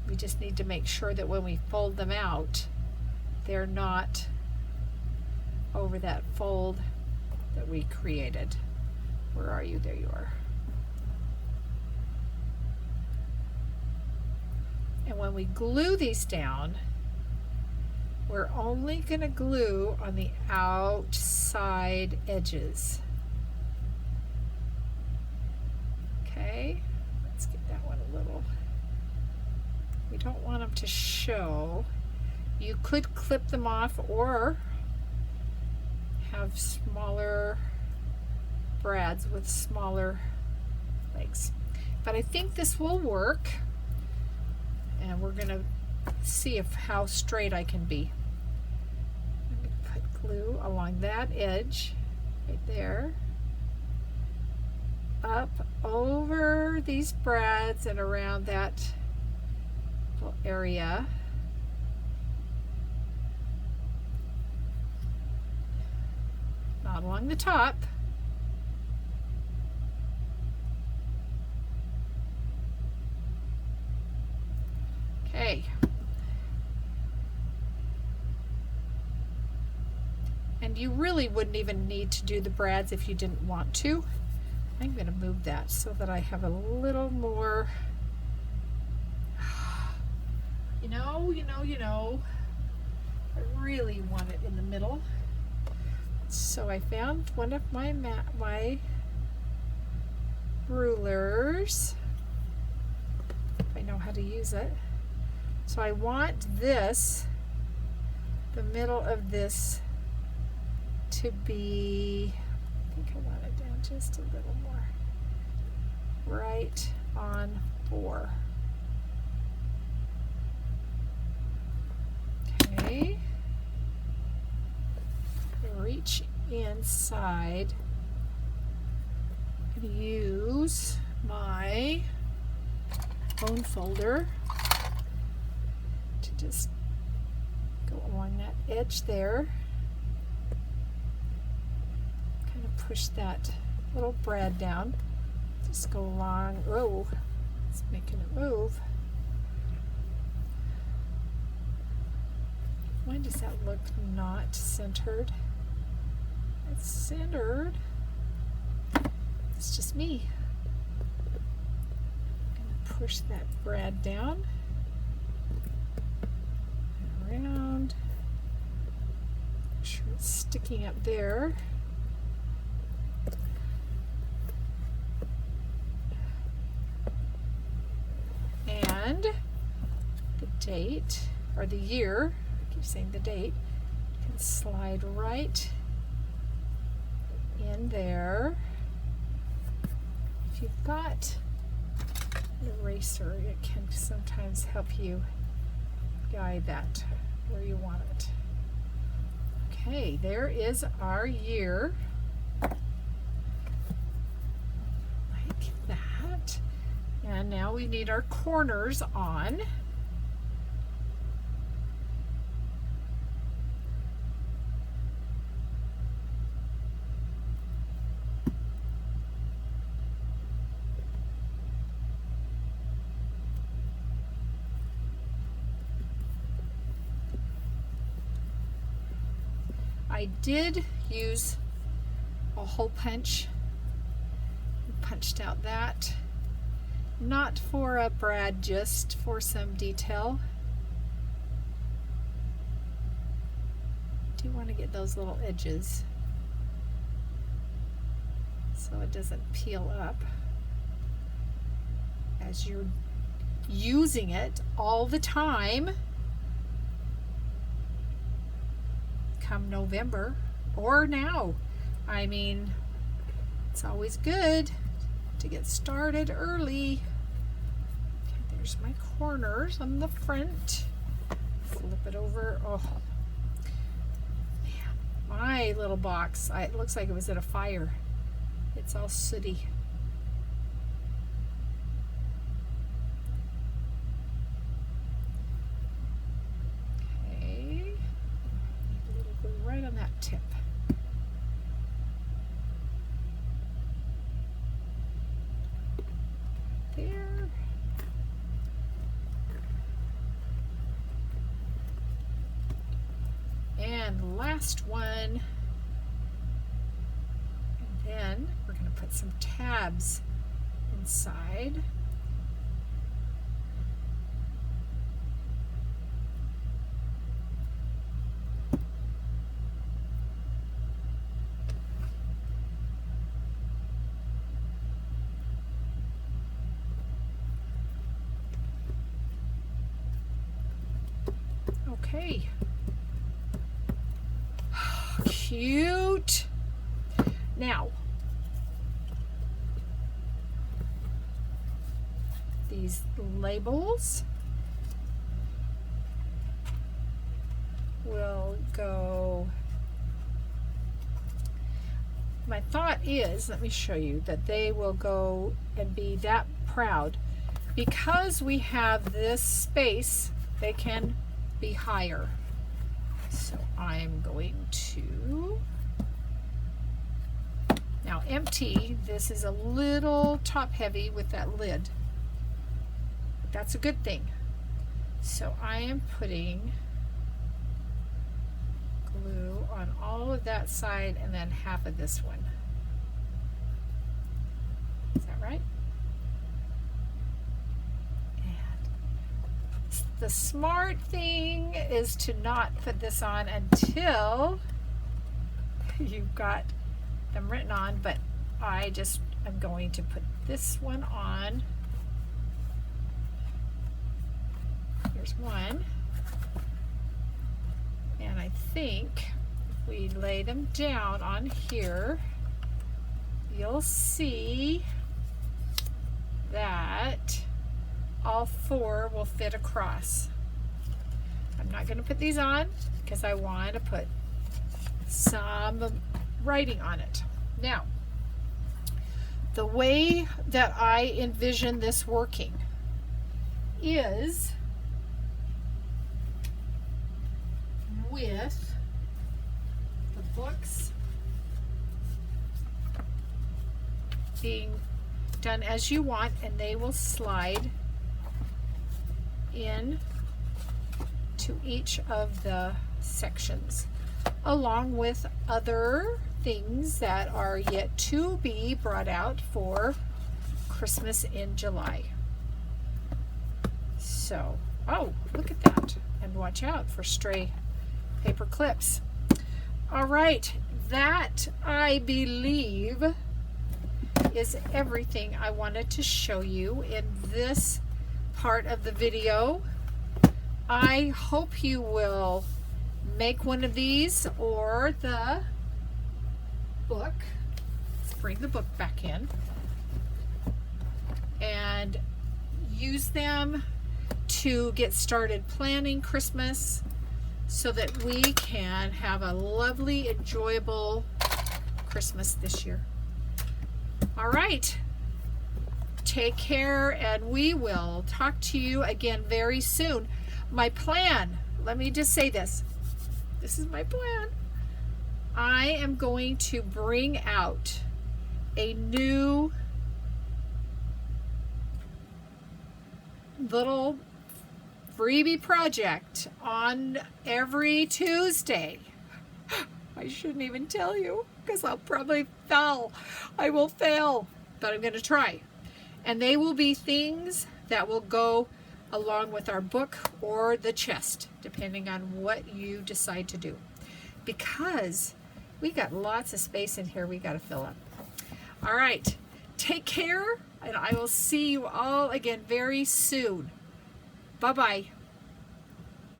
We just need to make sure that when we fold them out, they're not over that fold that we created. Where are you? There you are. And when we glue these down, we're only going to glue on the outside edges. Okay, let's get that one a little. We don't want them to show. You could clip them off or have smaller brads with smaller legs. But I think this will work. And we're going to see how straight I can be. I'm going to put glue along that edge right there. up over these brads and around that little area. Not along the top. Okay. And you really wouldn't even need to do the brads if you didn't want to. I'm going to move that so that I have a little more, you know, I really want it in the middle. So I found one of my rulers, if I know how to use it. So I want this, the middle of this, to be, I think I want it down just a little more, right on 4. Okay, reach inside and use my bone folder to just go along that edge there. Push that little brad down. Just go along. Oh, it's making it move. Why does that look not centered? It's centered. It's just me. I'm going to push that brad down and around. Make sure it's sticking up there. And the date, or the year, I keep saying the date, can slide right in there. If you've got an eraser, it can sometimes help you guide that where you want it. Okay, there is our year. Like that. And now we need our corners on. I did use a hole punch. Punched out that. Not for a brad, just for some detail. Do want to get those little edges so it doesn't peel up as you're using it all the time come November or now. I mean, it's always good to get started early. Okay, there's my corners on the front. Flip it over. Oh, man, my little box, it looks like it was at a fire. It's all sooty. Okay, a little glue right on that tip. There. And last one. And then we're going to put some tabs inside. Okay. Cute. Now, these labels will go my thought is, let me show you, that they will go and be that proud. Because we have this space, they can be higher. So I'm going to now empty. This is a little top heavy with that lid. But that's a good thing. So I am putting glue on all of that side and then half of this one. Is that right? And the smart thing is to not put this on until you've got them written on, but I just am going to put this one on. Here's one. And I think if we lay them down on here, you'll see that all four will fit across. I'm not going to put these on because I want to put some writing on it. Now, the way that I envision this working is with the books being done as you want, and they will slide in to each of the sections, along with other things that are yet to be brought out for Christmas in July. So, oh, look at that. And watch out for stray paper clips. All right, that I believe is everything I wanted to show you in this part of the video. I hope you will make one of these or the book. Let's bring the book back in and use them to get started planning Christmas so that we can have a lovely, enjoyable Christmas this year. All right, take care, and we will talk to you again very soon. My plan, let me just say this. This is my plan. I am going to bring out a new little freebie project on every Tuesday. I shouldn't even tell you because I'll probably fail. I will fail, but I'm going to try. And they will be things that will go along with our book or the chest, depending on what you decide to do. Because we got lots of space in here we got to fill up. All right, take care, and I will see you all again very soon. Bye-bye.